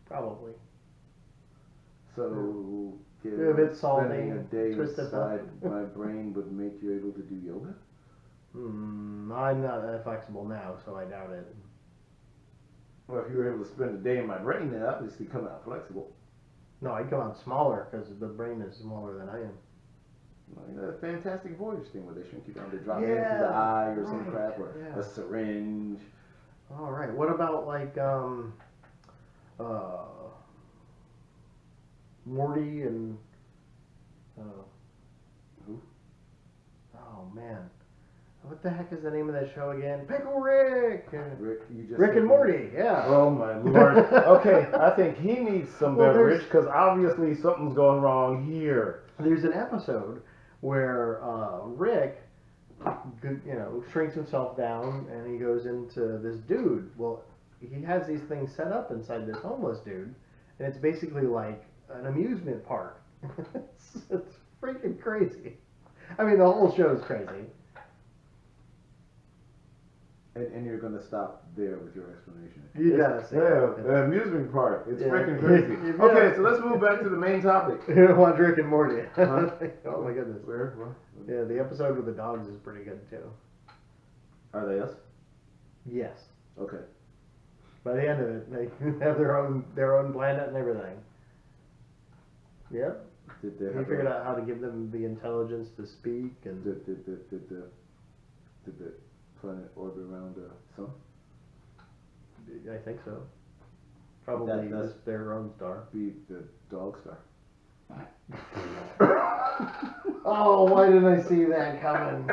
Probably.
So,
A bit salty,
spending a day
twisted
inside
up.
my brain would make you able to do yoga?
I'm not that flexible now, so I doubt it.
Well, if you were able to spend a day in my brain, then obviously come out flexible.
No, I'd come out smaller because the brain is smaller than I am.
Like that Fantastic Voyage thing where they shrink you down to drop
Yeah,
into the eye or some
right,
crap, or
yeah.
a syringe.
All right. What about like Morty and
Who?
oh man, what the heck is the name of that show again? Pickle Rick.
Rick, you just
Rick
said
and Morty. Yeah.
Oh my lord. Okay, I think he needs some
Well,
beverage because obviously something's going wrong here.
There's an episode where Rick, shrinks himself down and he goes into this dude. Well, he has these things set up inside this homeless dude, and it's basically like an amusement park. it's freaking crazy. I mean, the whole show's crazy.
And you're gonna stop there with your explanation.
You gotta say
the amusement park. It's
Yeah.
freaking crazy.
Yeah.
Okay, so let's move back to the main topic.
You want Rick and Morty?
Huh?
Oh my goodness.
Where? What?
Yeah, the episode with the dogs is pretty good too.
Are they us?
Yes.
Okay.
By the end of it, they have their own planet and everything. Yep.
Did they
He
have
figured out how to give them the intelligence to speak and.
Did the planet orbit around the sun?
I think so. Probably
That's-
just their own star.
Be the dog star.
Oh, why didn't I see that coming?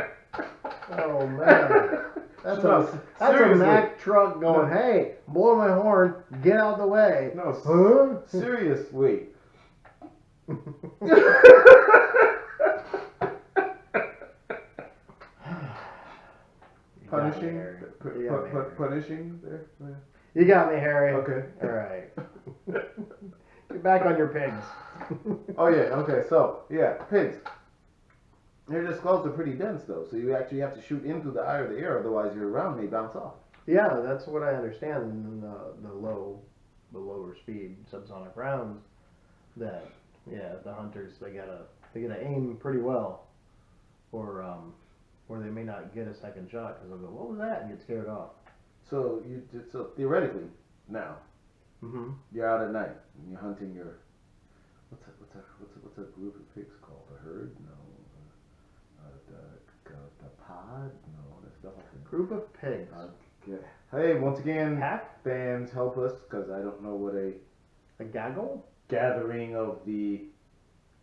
Oh man. That's
No,
a
seriously.
Mack truck going, hey, blow my horn, get out the way.
No,
Huh?
seriously. Punishing? Punishing there?
You got me, Harry.
Okay.
All right. Get back on your pigs.
Oh yeah, okay, so, yeah, pigs. Their skulls are pretty dense though, so you actually have to shoot into the eye or the ear, otherwise your round may bounce off.
Yeah, that's what I understand in the lower speed subsonic rounds. That the hunters they gotta aim pretty well, or they may not get a second shot because they'll go, what was that, and get scared off.
So theoretically now
Mm-hmm.
you're out at night and you're hunting your what's a group of pigs called? A herd? No. The pod? No, that's the whole thing.
Group of pigs.
Okay. Hey, once again,
Pack?
fans, help us, because I don't know what a
A gaggle?
gathering of the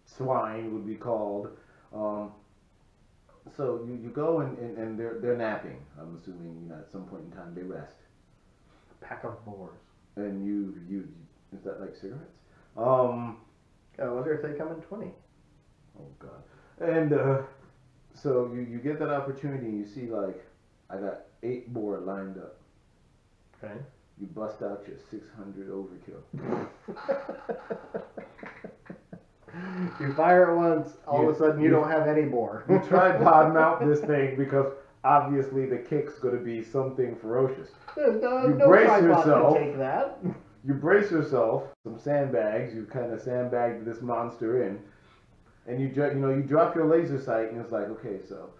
swine would be called. Um, so you go and they're napping. I'm assuming at some point in time they rest.
A pack of boars.
And you is that like cigarettes?
I wonder if they come in 20.
Oh God. And so you get that opportunity. And you see like I got 8 boar lined up.
Okay.
You bust out your 600 overkill.
You fire it once, all of a sudden you don't have any boar.
You tripod mount this thing because obviously the kick's going to be something ferocious. You
no
brace
tripod
yourself.
can take that.
You brace yourself, some sandbags. You kind of sandbag this monster in, and you drop your laser sight, and it's like, okay, so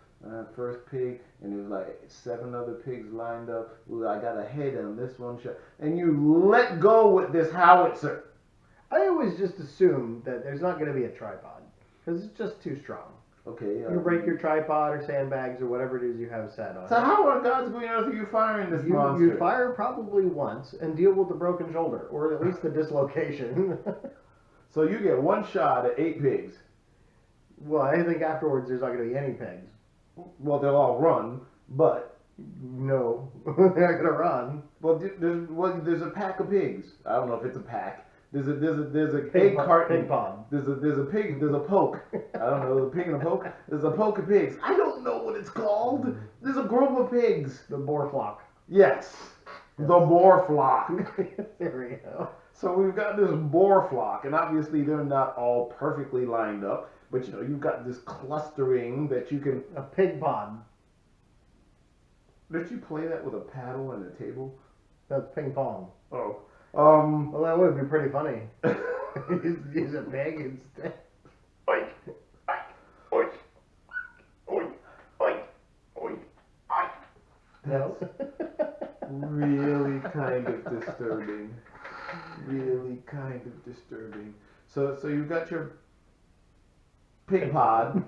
first pig, and there's like 7 other pigs lined up. Ooh, I got a head on this one shot, and you let go with this howitzer.
I always just assume that there's not going to be a tripod because it's just too strong.
Okay.
You break your tripod or sandbags or whatever it is you have set on.
So how on God's green earth are you firing this monster?
You fire probably once and deal with the broken shoulder or at least the dislocation.
So you get 1 shot at 8 pigs.
Well, I think afterwards there's not going to be any pigs.
Well, they'll all run, but
No, they're not going to run.
well, there's a pack of pigs. I don't know if it's a pack. There's a
Pig
egg carton.
Pig pod.
There's a pig. There's a poke. I don't know, a pig and a poke. There's a poke of pigs. I don't know what it's called. There's a group of pigs.
The boar flock.
Yes, the boar flock.
There we go.
So we've got this boar flock, and obviously they're not all perfectly lined up, but you've got this clustering that you can.
A pig pod.
Did you play that with a paddle and a table?
That's ping pong.
Oh.
Well, that would be pretty funny. Use a pig instead.
Oink, oink, oink, oink, oink, oink.
No.
Really kind of disturbing. Really kind of disturbing. So you've got your pig pod,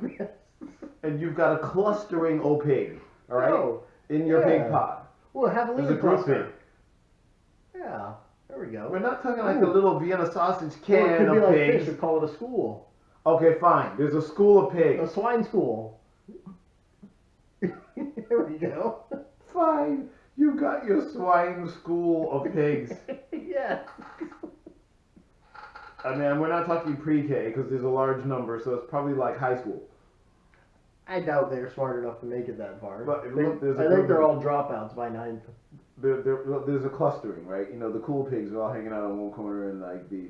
and you've got a clustering o pig, all right,
Oh,
in your pig pod.
Well, have a
There's
little
a grouping.
cluster. Yeah, there we go.
We're not talking like
Ooh.
a little Vienna sausage
Or it
can
could be
of
like
pigs.
fish. We call it a school.
Okay, fine. There's a school of
A
pigs.
swine school. There we go.
Fine. You got your swine school of pigs.
Yeah.
I mean, we're not talking pre-K because there's a large number, so it's probably like high school.
I doubt they're smart enough to make it that far.
But
I
look, there's a
think
group
they're
of-
all dropouts by 9th.
There's a clustering, right? The cool pigs are all hanging out on one corner, and like the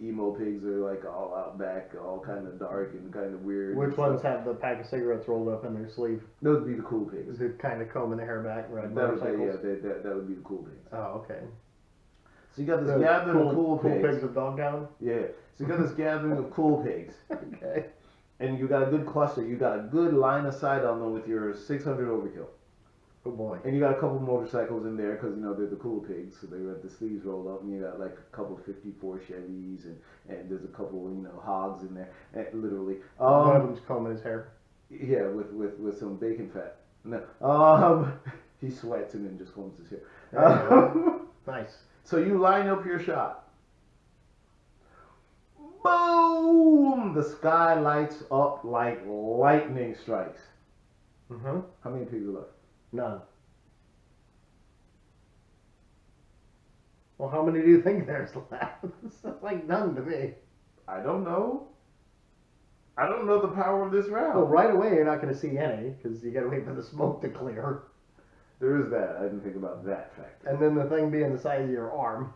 emo pigs are like all out back, all kind of dark and kind of weird.
Which
and
ones
stuff.
have the pack of cigarettes rolled up in their sleeve?
Those would be the cool pigs.
Is it kind of combing their hair back and riding
That would,
motorcycles?
that would be the cool pigs.
Oh, okay.
So you got this
The
gathering of cool
cool
pigs.
pigs of Dogtown?
Yeah. So you got this gathering of cool pigs,
Okay.
and you got a good cluster. You got a good line of sight on them with your 600 overkill.
Oh boy.
And you got a couple motorcycles in there because they're the cool pigs, so they got the sleeves rolled up, and you got like a couple 54 Chevys, and there's a couple Hogs in there, and literally.
One of them's combing his hair.
Yeah, with some bacon fat. No, he sweats and then just combs his hair.
There you go. Nice.
So you line up your shot. Boom! The sky lights up like lightning strikes.
Mm-hmm.
How many pigs are left?
None. Well, how many do you think there's left? It's like none to me.
I don't know. I don't know the power of this round.
Well, right away you're not going to see any because you got to wait for the smoke to clear.
There is that. I didn't think about that factor.
And then the thing being the size of your arm.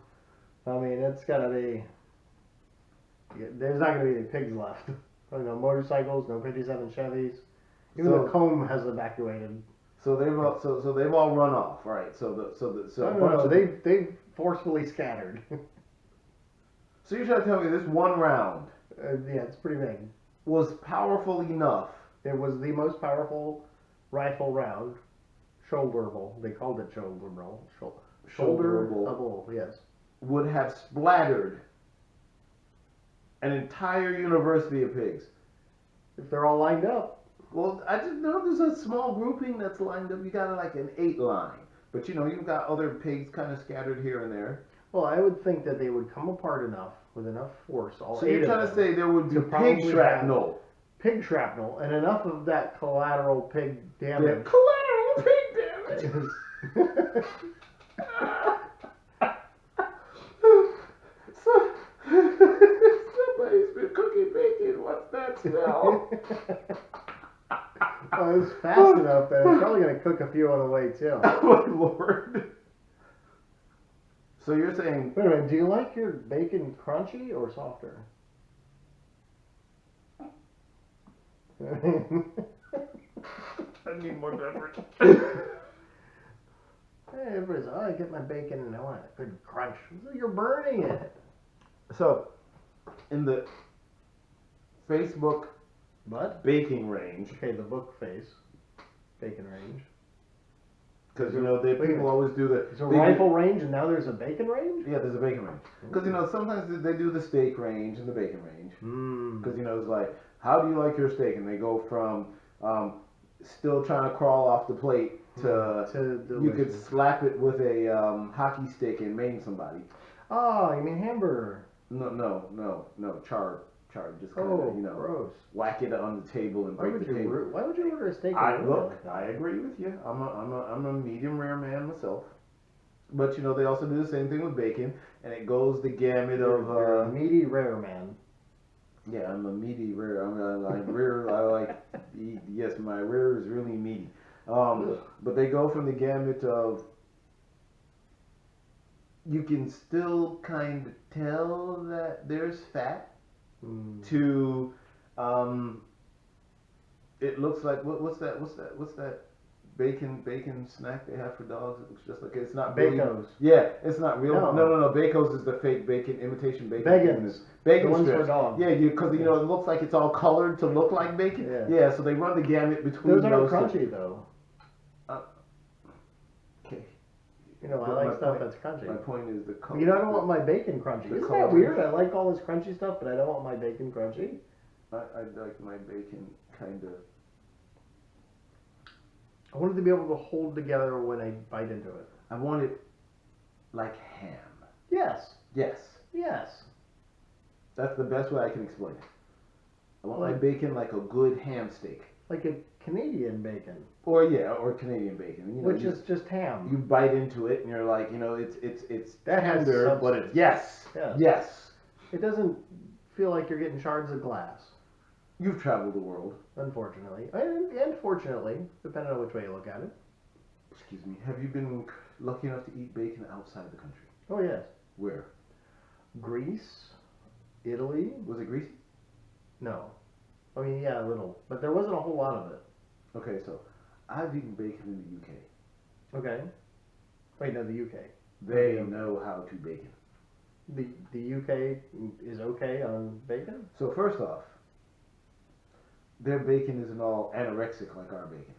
I mean, it's got to be. There's not going to be any pigs left. No motorcycles, no 57 Chevys. Even
So-
the comb has evacuated.
So they've all run off, right? So a bunch
No,
of
they forcefully scattered.
So you're trying to tell me this one round
Yeah, it's pretty big.
was powerful enough?
It was the most powerful rifle round. Shoulderable. They called it shoulderable.
Shoulderable.
Shoulderable, yes.
Would have splattered an entire university of pigs.
If they're all lined up.
Well, I just know there's a small grouping that's lined up. You got like an 8 line. But you've got other pigs kind of scattered here and there.
Well, I would think that they would come apart enough with enough force. All
So
8
you're
of
trying to
them,
say there would be
to
pig
probably
shrapnel?
pig shrapnel, and enough of that collateral pig
Yeah,
damage.
collateral pig damage. So, somebody's been cooking bacon. What's that smell?
Well, it's fast enough that it's probably going to cook a few on the way too.
Oh my lord. So you're saying
Wait a minute, do you like your bacon crunchy or softer?
I need more beverage?
Hey, everybody's, oh, I get my bacon and I want a good crunch. So you're burning it.
So, in the Facebook
What?
baking range,
Okay, the book face. Bacon range.
because
Wait a
people
minute.
always do the.
There's a
they do-
rifle range and now there's a bacon range?
Yeah, there's a bacon range. Because sometimes they do the steak range and the bacon range.
Mmm.
Because it's like, how do you like your steak? And they go from still trying to crawl off the plate to you could
delicious.
slap it with a hockey stick and maim somebody.
Oh, you mean hamburger?
No, charred, just kind
Oh,
of
gross.
whack it on the table and break the table.
Why would you order a steak?
I
and
look,
like that?
I agree with you. I'm a medium rare man myself. But they also do the same thing with bacon, and it goes the gamut
You're a
of
meaty rare man.
yeah, I'm a meaty rare. I like yes, my rare is really meaty. But they go from the gamut of you can still kind of tell that there's fat
Mm.
to it looks like what's that bacon snack they have for dogs? It looks just like it's not really-
Bacos.
Yeah, it's not real.
No.
No. Bacos is the fake bacon, imitation bacon.
Bagans.
Bacon
The ones
strips.
for dogs.
Yeah, because it looks like it's all colored to look like bacon.
Yeah.
So they run the gamut between
Those aren't
two.
crunchy though.
Okay.
You know, I
But
like
my
stuff
point-
that's crunchy.
My point is the color.
You know, I don't want my bacon crunchy.
The
Isn't
color.
that weird? I like all this crunchy stuff, but I don't want my bacon crunchy.
I like my bacon kind of.
I wanted to be able to hold together when I bite into it.
I want it like ham.
Yes.
Yes.
Yes.
That's the best way I can explain it. I want my
Like-
bake like a good ham steak.
Like a Canadian bacon,
Or Canadian bacon.
which is just ham.
you bite into it and you're like, it's
That has
tender, but
substance.
it's yes.
Yes.
Yes.
It doesn't feel like you're getting shards of glass,
You've traveled the world.
unfortunately. And fortunately, depending on which way you look at it.
Excuse me. Have you been lucky enough to eat bacon outside the country?
Oh, yes.
Where?
Greece, Italy.
Was it greasy?
No. I mean, yeah, a little. But there wasn't a whole lot of it.
Okay, so I've eaten bacon in the UK.
Okay. Wait, no, the UK.
They
Okay.
know how to bacon.
The UK is okay on bacon?
So first off, their bacon isn't all anorexic like our bacon.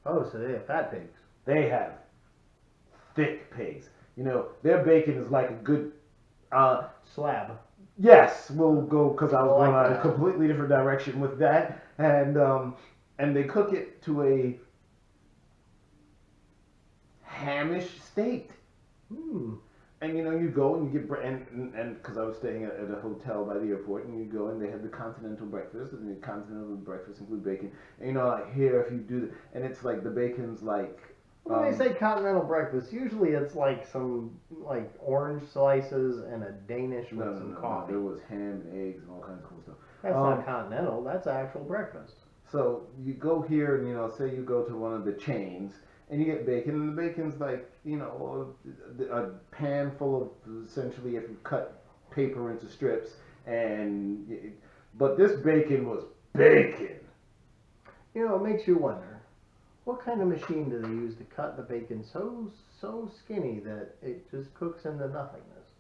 Oh, so they have fat pigs.
They have thick pigs. Their bacon is like a good.
Slab.
Yes, we'll go because I was
I like
going on a
that.
completely different direction with that, and they cook it to a hamish state.
Hmm.
And you go and you get and because I was staying at a hotel by the airport, and you go and they have the continental breakfast, and the continental breakfast include bacon. And like here, if you do that, and it's like the bacon's like.
When they say continental breakfast, usually it's like some like orange slices and a Danish with some coffee.
There was ham and eggs and all kinds of cool stuff.
That's not continental. That's actual breakfast.
So you go here and say you go to one of the chains and you get bacon, and the bacon's like a pan full of essentially if you cut paper into strips, but this bacon was bacon.
It makes you wonder, what kind of machine do they use to cut the bacon so skinny that it just cooks into nothingness?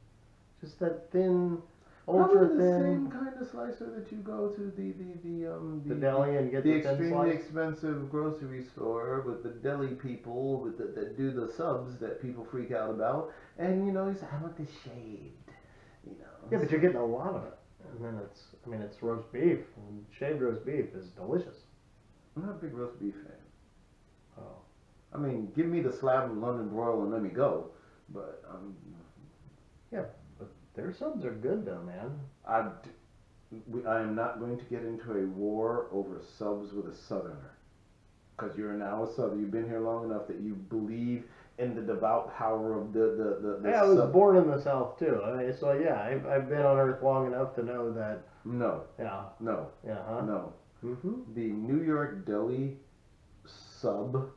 Just that thin, ultra
Probably the
thin.
same kind of slicer that you go to
The deli and get
the
the thin
extremely
slice.
expensive grocery store with the deli people that do the subs that people freak out about, and you say I want this shaved,
Yeah, but you're getting a lot of it, and then it's roast beef, and shaved roast beef is delicious.
I'm not a big roast beef fan.
Oh,
I mean, give me the slab of London broil and let me go. But
Yeah, but their subs are good though, man.
I am not going to get into a war over subs with a southerner. Because you're now a southerner. You've been here long enough that you believe in the devout power of the
Yeah, I was
sub.
born in the South too. I mean, so yeah, I've been on Earth long enough to know that.
No,
Yeah.
no,
Yeah. Huh?
no.
Mhm.
The New York deli sub.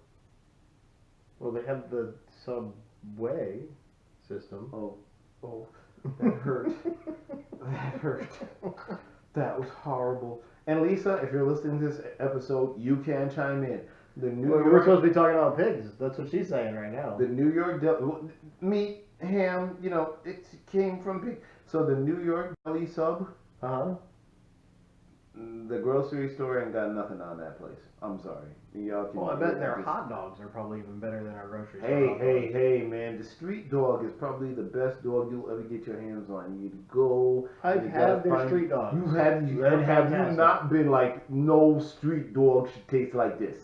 Well, they have the subway system.
Oh, that hurt. That hurt. That was horrible. And Lisa, if you're listening to this episode, you can chime in. The New
Well, we're
York,
supposed to be talking about pigs. That's what she's saying right now.
the New York meat, ham. It came from pig. So the New York deli sub.
Uh huh.
The grocery store ain't got nothing on that place. I'm sorry. Y'all can.
Well, I bet their hot dogs are probably even better than our grocery store.
Hey, man! The street dog is probably the best dog you'll ever get your hands on. You need to go.
I've had their street dogs.
Have you not been like, no street dog should taste like this?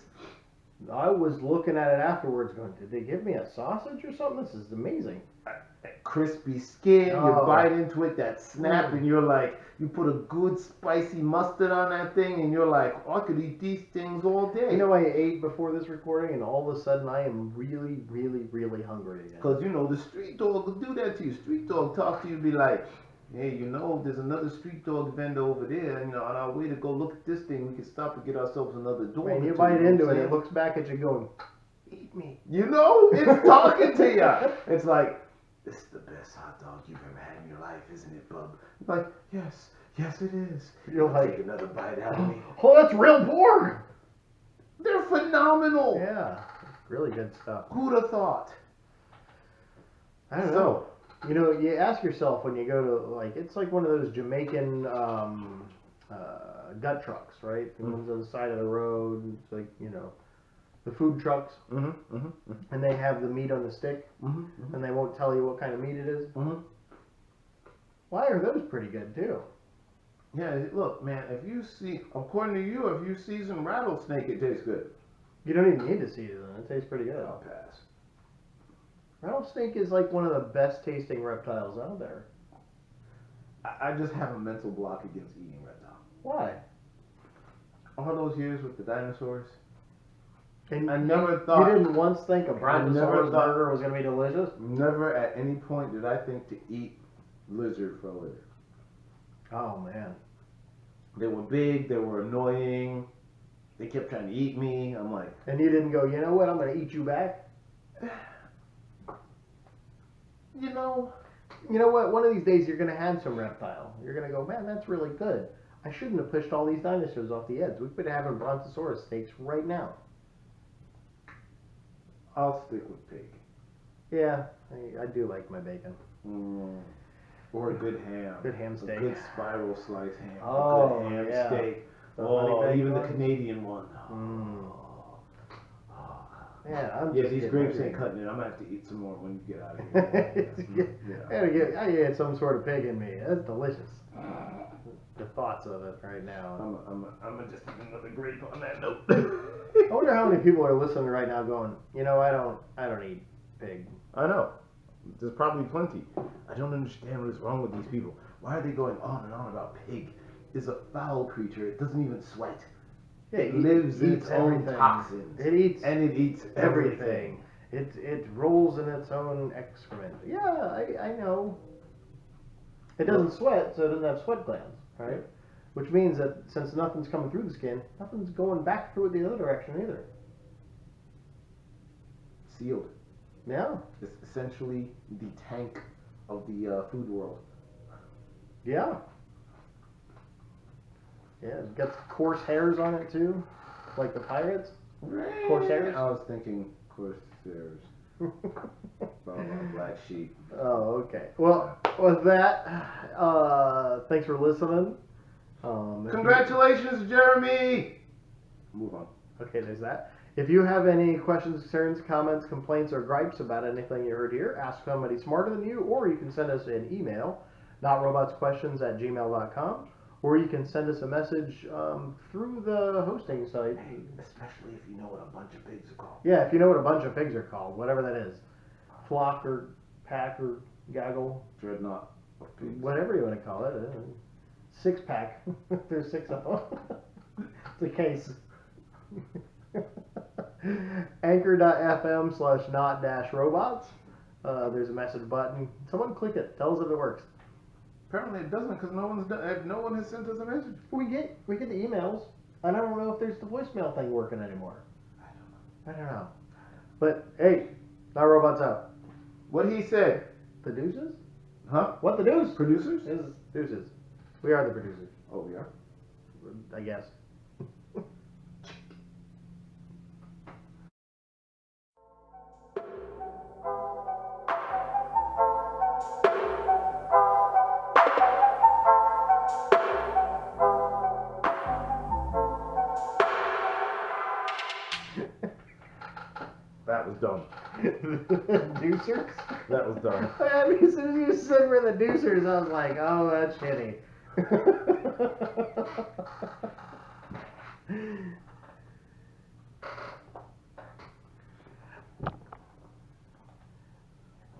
I was looking at it afterwards, going, "Did they give me a sausage or something? This is amazing."
That crispy skin, you
Oh.
bite into it, that snap, and you're like, you put a good spicy mustard on that thing, and you're like, oh, I could eat these things all day.
You know, I ate before this recording, and all of a sudden, I am really, really, really hungry again.
Because, the street dog will do that to you. Street dog talk to you, be like, hey, there's another street dog vendor over there, on our way to go look at this thing, we can stop and get ourselves another dog.
Man, you bite into it, it looks back at you going, eat me.
It's talking to you. It's like, this is the best hot dog you've ever had in your life, isn't it, bub? I'm like, yes, it is.
You're like,
take another bite out of me.
Oh, that's real pork!
They're phenomenal.
Yeah, really good stuff.
Who'd have thought?
I don't know. You ask yourself when you go to, it's like one of those Jamaican gut trucks, right? The ones on the side of the road. It's like, the food trucks. And they have the meat on the stick. And they won't tell you what kind of meat it is. Why are those pretty good, too?
Yeah, look, man, according to you, if you season rattlesnake, it tastes good.
You don't even need to season it. It tastes pretty good.
I'll pass.
Rattlesnake is like one of the best tasting reptiles out there.
I just have a mental block against eating reptile.
Why?
All those years with the dinosaurs.
And
I never thought.
You didn't once think a brontosaurus burger was going to be delicious?
Never at any point did I think to eat lizard for a living.
Oh, man.
They were big, they were annoying, they kept trying to eat me. I'm like.
And you didn't go, you know what, I'm going to eat you back? You know what, one of these days you're going to have some reptile. You're going to go, man, that's really good. I shouldn't have pushed all these dinosaurs off the edge. We could be having brontosaurus steaks right now.
I'll stick with pig.
Yeah, I do like my bacon.
Or a good ham.
Good ham steak.
A good spiral slice ham.
Oh,
a good ham
yeah.
steak.
The
even
one?
the Canadian one.
Yeah,
these grapes ain't cutting it. I'm gonna have to eat some more when you get out of here.
I get some sort of pig in me. That's delicious. The thoughts of it right now.
I'm gonna just eat another grape on that note.
I wonder how many people are listening right now going, I don't eat pig.
I know. There's probably plenty. I don't understand what is wrong with these people. Why are they going on and on about pig? It's a foul creature. It doesn't even sweat.
Yeah,
it lives in its own toxins.
It eats
everything.
It rolls in its own excrement. Yeah, I know. It doesn't sweat, so it doesn't have sweat glands, right? Which means that since nothing's coming through the skin, nothing's going back through it the other direction either.
Sealed.
Yeah.
It's essentially the tank of the food world.
Yeah. Yeah, it's got coarse hairs on it too, like the pirates. Corsairs?
I was thinking Corsairs. Black sheep.
Oh, okay. Well, with that, thanks for listening.
Congratulations, Jeremy! Move on.
Okay, there's that. If you have any questions, concerns, comments, complaints, or gripes about anything you heard here, ask somebody smarter than you, or you can send us an email, notrobotsquestions@gmail.com, or you can send us a message through the hosting site.
Hey, especially if you know what a bunch of pigs are called.
Yeah, if you know what a bunch of pigs are called, whatever that is. Flock or pack or gaggle.
Dreadnought of pigs.
Whatever you want to call it. 6-pack. There's 6 of them. It's a case. Anchor.fm/not-robots. There's a message button. Someone click it. Tell us if it works.
Apparently it doesn't because no one has sent us a message.
We get the emails, and I don't know if there's the voicemail thing working anymore. I don't know. But hey, not robots out.
What he said?
The deuces?
Huh?
What the deuce?
Producers?
Is deuces. We are the producers,
Oh, we are.
I guess.
That was dumb.
Deucers?
That was dumb.
I mean, as soon as you said we're the deucers, I was like, oh, that's shitty.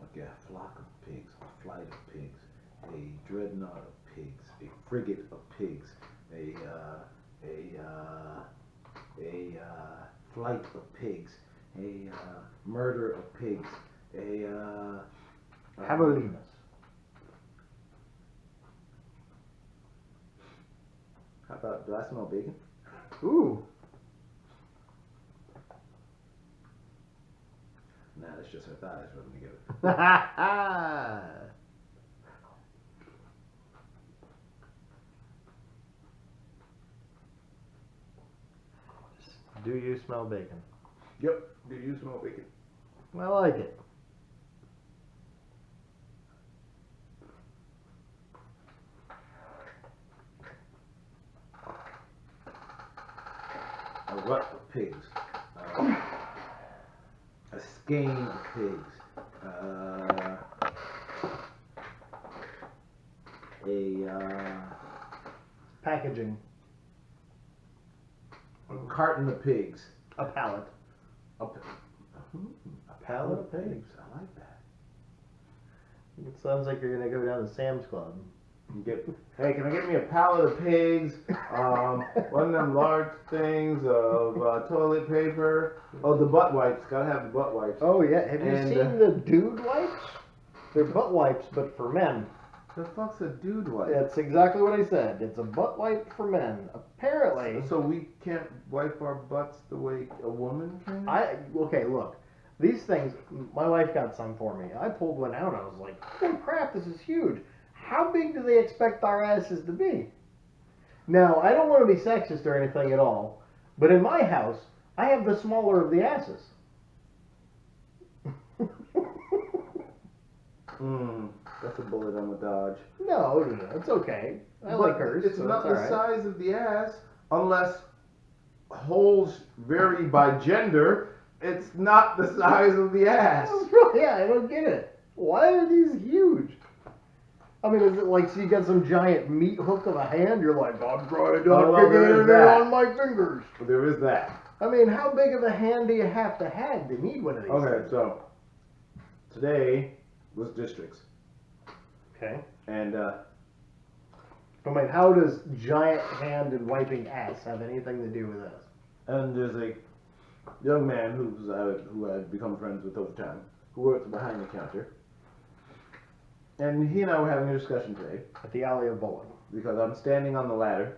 Okay, a flock of pigs, a flight of pigs, a dreadnought of pigs, a frigate of pigs, a flight of pigs, a murder of pigs, a
Javolinas.
How about, do I smell bacon?
Ooh.
Nah, that's just her thighs rubbing together.
Do you smell bacon?
Yep. Do you smell bacon?
I like it.
A rut of pigs. A skein of pigs.
Packaging.
A carton of pigs.
A pallet.
A pallet of pigs. I like that.
It sounds like you're gonna go down to Sam's Club.
Hey, can I get me a pallet of pigs? One of them large things of toilet paper. Oh, the butt wipes. Gotta have the butt wipes.
Oh yeah, have you
And,
seen the dude wipes? They're butt wipes, but for men.
The fuck's a dude wipe?
That's exactly what I said. It's a butt wipe for men. Apparently.
So we can't wipe our butts the way a woman can?
Okay, look. These things, my wife got some for me. I pulled one out. I was like, holy crap, this is huge. How big do they expect our asses to be? Now, I don't want to be sexist or anything at all, but in my house, I have the smaller of the asses.
That's a bullet on the dodge.
No, it's okay. I like hers.
It's
so
not
it's
the
all right.
size of the ass, unless holes vary by gender. It's not the size of the ass.
Yeah, I don't get it. Why are these huge? I mean, is it like so you got some giant meat hook of a hand? You're like, I'm trying to
well,
get
there
it
is that.
on my fingers.
Well, there is that.
I mean, how big of a hand do you have to need one of these?
Okay,
things?
so today was districts,
Okay.
and
I mean, how does giant hand and wiping ass have anything to do with this?
there's a young man who I've become friends with over time, who works behind the counter, and he and I were having a discussion today
At the alley of bowling.
because I'm standing on the ladder,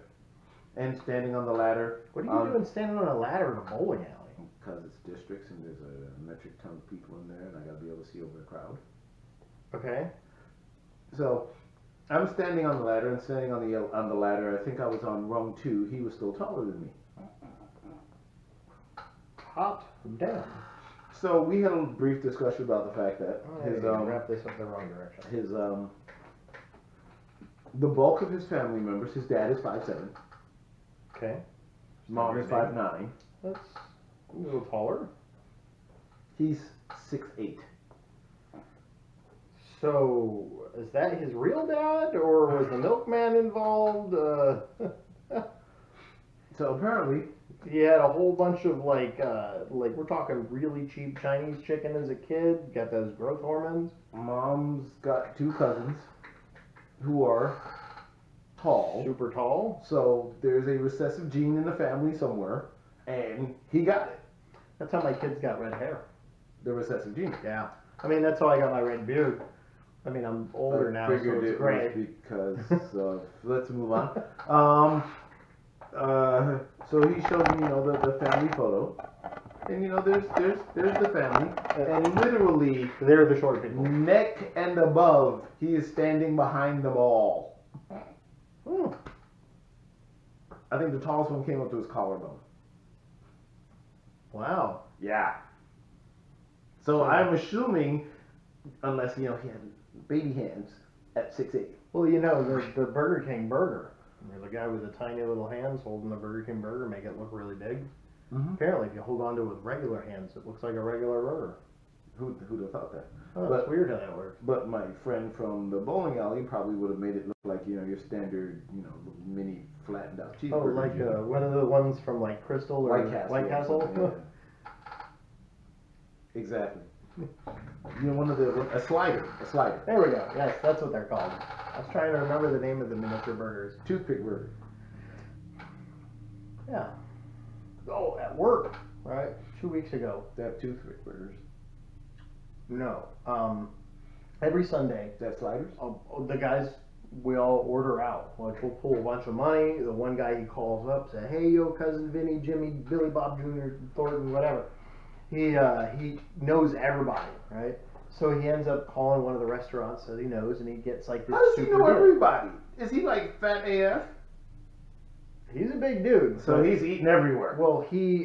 and standing on the ladder.
What are you doing standing on a ladder in a bowling alley?
Because it's districts and there's a metric ton of people in there, and I gotta be able to see over the crowd.
Okay.
So I'm standing on the ladder, and standing on the ladder. I think I was on rung 2. He was still taller than me.
Hot damn.
So we had a brief discussion about the fact that his
wrap this up the wrong direction.
the bulk of his family members. His dad is 5'7".
Okay.
Mom is 5'9".
That's a little taller.
He's 6'8".
So, is that his real dad, or was the milkman involved?
So apparently,
He had a whole bunch of like we're talking really cheap Chinese chicken as a kid. Got those growth hormones.
mom's got 2 cousins who are tall.
Super tall.
So there's a recessive gene in the family somewhere, and he got it.
That's how my kids got red hair.
The recessive gene.
Yeah. I mean, that's how I got my red beard. I mean, I'm older now, so
Figured
it's
it
gray.
was because of. Let's move on. So he showed me, the family photo, and there's the family, and literally
They're the short people.
neck and above, he is standing behind them all.
Hmm.
I think the tallest one came up to his collarbone.
Wow.
Yeah. So I'm assuming, unless he had baby hands at 6'8".
Well, the Burger King burger. Where the guy with the tiny little hands holding the Burger King burger make it look really big.
Mm-hmm.
Apparently, if you hold on to it with regular hands, it looks like a regular burger.
Who'd have thought that?
Oh,
But-
it's weird how that works.
But my friend from the bowling alley probably would have made it look like your standard little mini flattened out
Oh,
cheeseburger.
like one of the ones from like Crystal or
White Castle. Yeah. Exactly. One of a slider.
There we go. Yes, that's what they're called. I was trying to remember the name of the miniature burgers.
Toothpick burger.
Yeah. Oh, at work, right? 2 weeks ago.
They have toothpick burgers.
No. Every Sunday,
They have sliders.
the guys, we all order out. Like, we'll pull a bunch of money. The one guy, he calls up, say, hey, yo, cousin Vinny, Jimmy, Billy Bob Jr., Thornton, whatever. He knows everybody, right? So he ends up calling one of the restaurants that he knows, and he gets like this
How does he
super
know
deal.
everybody? Is he like fat AF?
He's a big dude.
So he's eating everywhere.
Well, he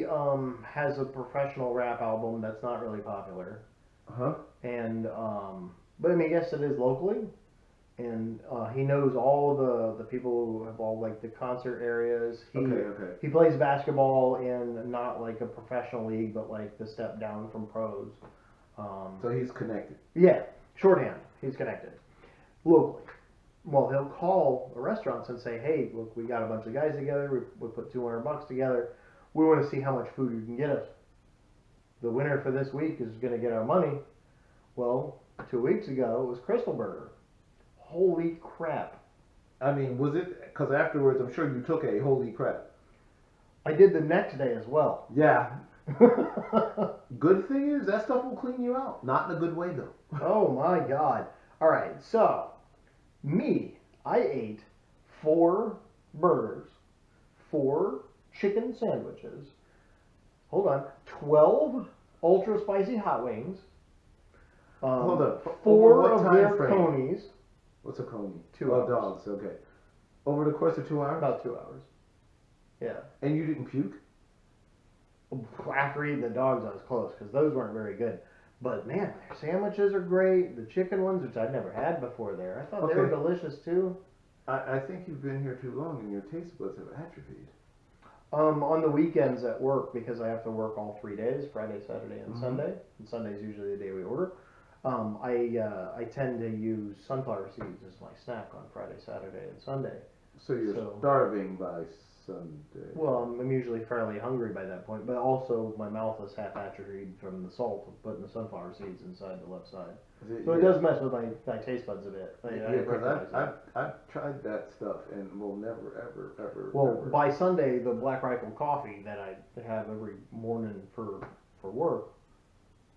has a professional rap album that's not really popular,
Uh-huh.
and but I mean, I guess it is locally, and he knows all the people who have all like the concert areas.
Okay.
He plays basketball in not like a professional league, but like the step down from pros.
So he's connected.
Yeah, shorthand. He's connected locally. Well, he'll call the restaurants and say, "Hey, look, we got a bunch of guys together. We put $200 together. We want to see how much food you can get us. The winner for this week is going to get our money." Well, 2 weeks ago it was Crystal Burger. Holy crap!
I mean, was it? Because afterwards, I'm sure you took a holy crap.
I did the next day as well.
Yeah. Good thing is that stuff will clean you out. Not in a good way though.
Oh my God! All right, so I ate 4 burgers, 4 chicken sandwiches. Hold on, 12 ultra spicy hot wings.
Hold on.
4
What
of
time
their
frame?
conies.
What's a coney?
2 hours.
Dogs. Okay. Over the course of 2 hours.
About 2 hours. Yeah.
And you didn't puke?
After eating the dogs, I was close because those weren't very good. But man, their sandwiches are great. The chicken ones, which I'd never had before there, I thought they were
Okay.
delicious too.
I think you've been here too long and your taste buds have atrophied.
On the weekends at work, because I have to work all 3 days, Friday, Saturday, and
Mhm.
Sunday. And Sunday's usually the day we order. I tend to use sunflower seeds as my snack on Friday, Saturday, and Sunday.
So you're
So-
starving by Sunday.
Well, I'm usually fairly hungry by that point, but also my mouth is half atrophied from the salt of putting the sunflower seeds inside the left side. So it does mess with my taste buds a bit. I
Yeah,
recognize
because
that.
I've tried that stuff and will never, ever.
Well, by Sunday, the Black Rifle coffee that I have every morning for work,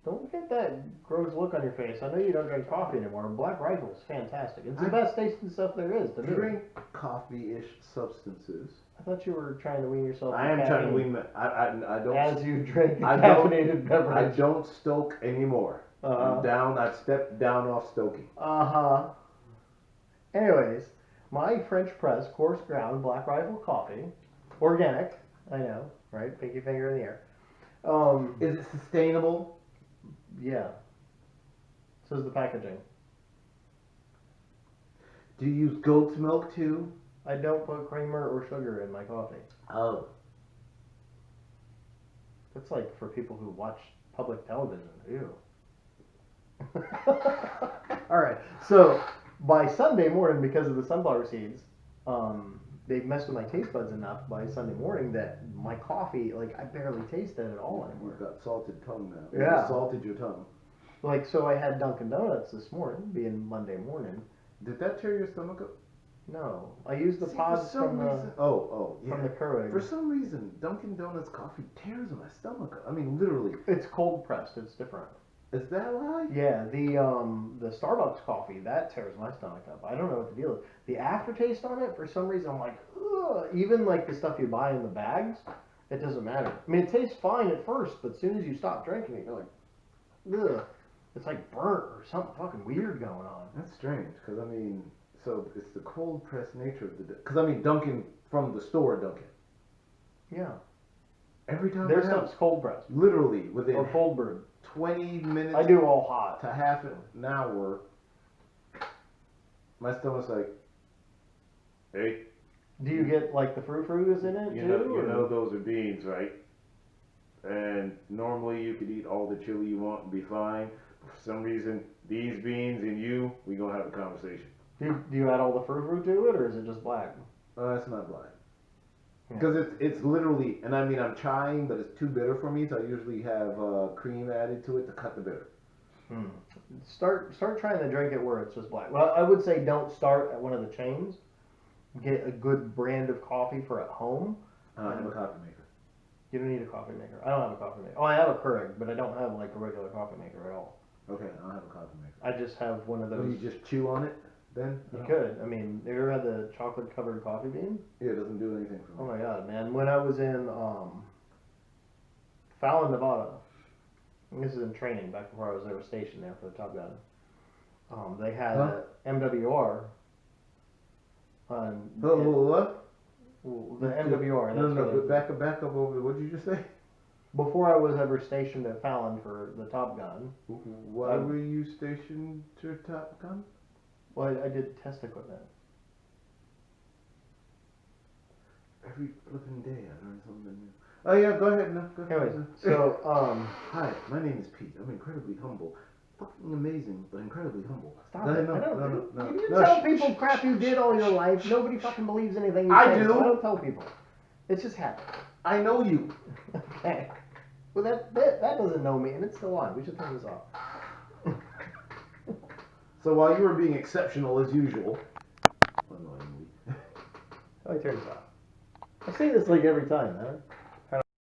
don't get that gross look on your face. I know you don't drink coffee anymore. Black Rifle is fantastic. It's the best tasting stuff there is to me.
drink coffee-ish substances.
I thought you were trying to wean yourself.
I am trying to wean. I don't.
As you drink a
I don't-
caffeinated
I
beverage.
don't stoke anymore. I'm down. I've stepped down off stoking.
Anyways, my French press coarse ground Black Rifle coffee, organic. I know, right? Pinky finger in the air.
Is it sustainable?
Yeah. Says the packaging.
Do you use goat's milk too?
I don't put creamer or sugar in my coffee.
Oh.
That's like for people who watch public television. Ew. All right. So by Sunday morning, because of the sunflower seeds, they've messed with my taste buds enough by Sunday morning that my coffee, like I barely taste it at all anymore.
You've got salted tongue now.
Yeah.
You salted your tongue.
Like, so I had Dunkin' Donuts this morning, being Monday morning.
Did that tear your stomach up?
No, I used the
See,
pods
for some
from
reason, yeah.
from the Keurig.
For some reason, Dunkin' Donuts coffee tears my stomach up. I mean, literally.
It's cold pressed. It's different.
Is that why?
Yeah, the Starbucks coffee that tears my stomach up. I don't know what the deal is. The aftertaste on it, for some reason, I'm like, ugh. Even like the stuff you buy in the bags, it doesn't matter. I mean, it tastes fine at first, but as soon as you stop drinking it, you're like, ugh. It's like burnt or something fucking weird going on.
That's strange, because I mean, so it's the cold pressed nature of the. Because I mean, Dunkin' from the store, Dunkin'.
Yeah.
Every time
Their
I have,
stuff's cold pressed.
literally within
Or cold brewed.
20 minutes
I do all hot.
to half an hour, my stomach's like, hey,
Do you get like the frou-frous in it
you
too?
know those are beans, right? And normally you could eat all the chili you want and be fine. But for some reason, these beans and you, we gonna have a conversation.
Do you add all the frou-frou to it, or is it just black?
It's not black.
Yeah.
Because it's literally, and I mean I'm trying, but it's too bitter for me, so I usually have cream added to it to cut the bitter.
Start trying to drink it where it's just black. Well, I would say don't start at one of the chains. Get a good brand of coffee for at home.
I have a coffee maker.
You don't need a coffee maker. I don't have a coffee maker. Oh, I have a Keurig, but I don't have like a regular coffee maker at all.
Okay, I don't have a coffee maker.
I just have one of
So
those.
you just chew on it then?
You could. I mean, have you ever had the chocolate covered coffee bean?
Yeah, it doesn't do anything for
Oh
me.
my god, man. When I was in Fallon, Nevada, and this is in training back before I was ever stationed there for the Top Gun, they had a MWR.
What?
The MWR.
No,
That's where they-
back up over. What did you just say?
Before I was ever stationed at Fallon for the Top Gun,
Why were you stationed to Top Gun?
well, I did test equipment.
Every flipping day I learn something new. Oh yeah, go ahead now. Go ahead.
Anyways, so
Hi, my name is Pete. I'm incredibly humble. Fucking amazing, but incredibly humble.
stop
No,
it.
no,
I don't,
no,
you
no,
tell
shh,
people
shh,
crap
shh,
you did
shh,
all your
shh,
life.
shh,
Nobody
shh.
fucking believes anything you
I
say.
do.
So I don't tell people. It's just habit.
I know you.
Okay. Well, that doesn't know me, and it's still on. We should turn this off.
So while you were being exceptional as usual, annoyingly.
How do I turn this off? I say this like every time, man.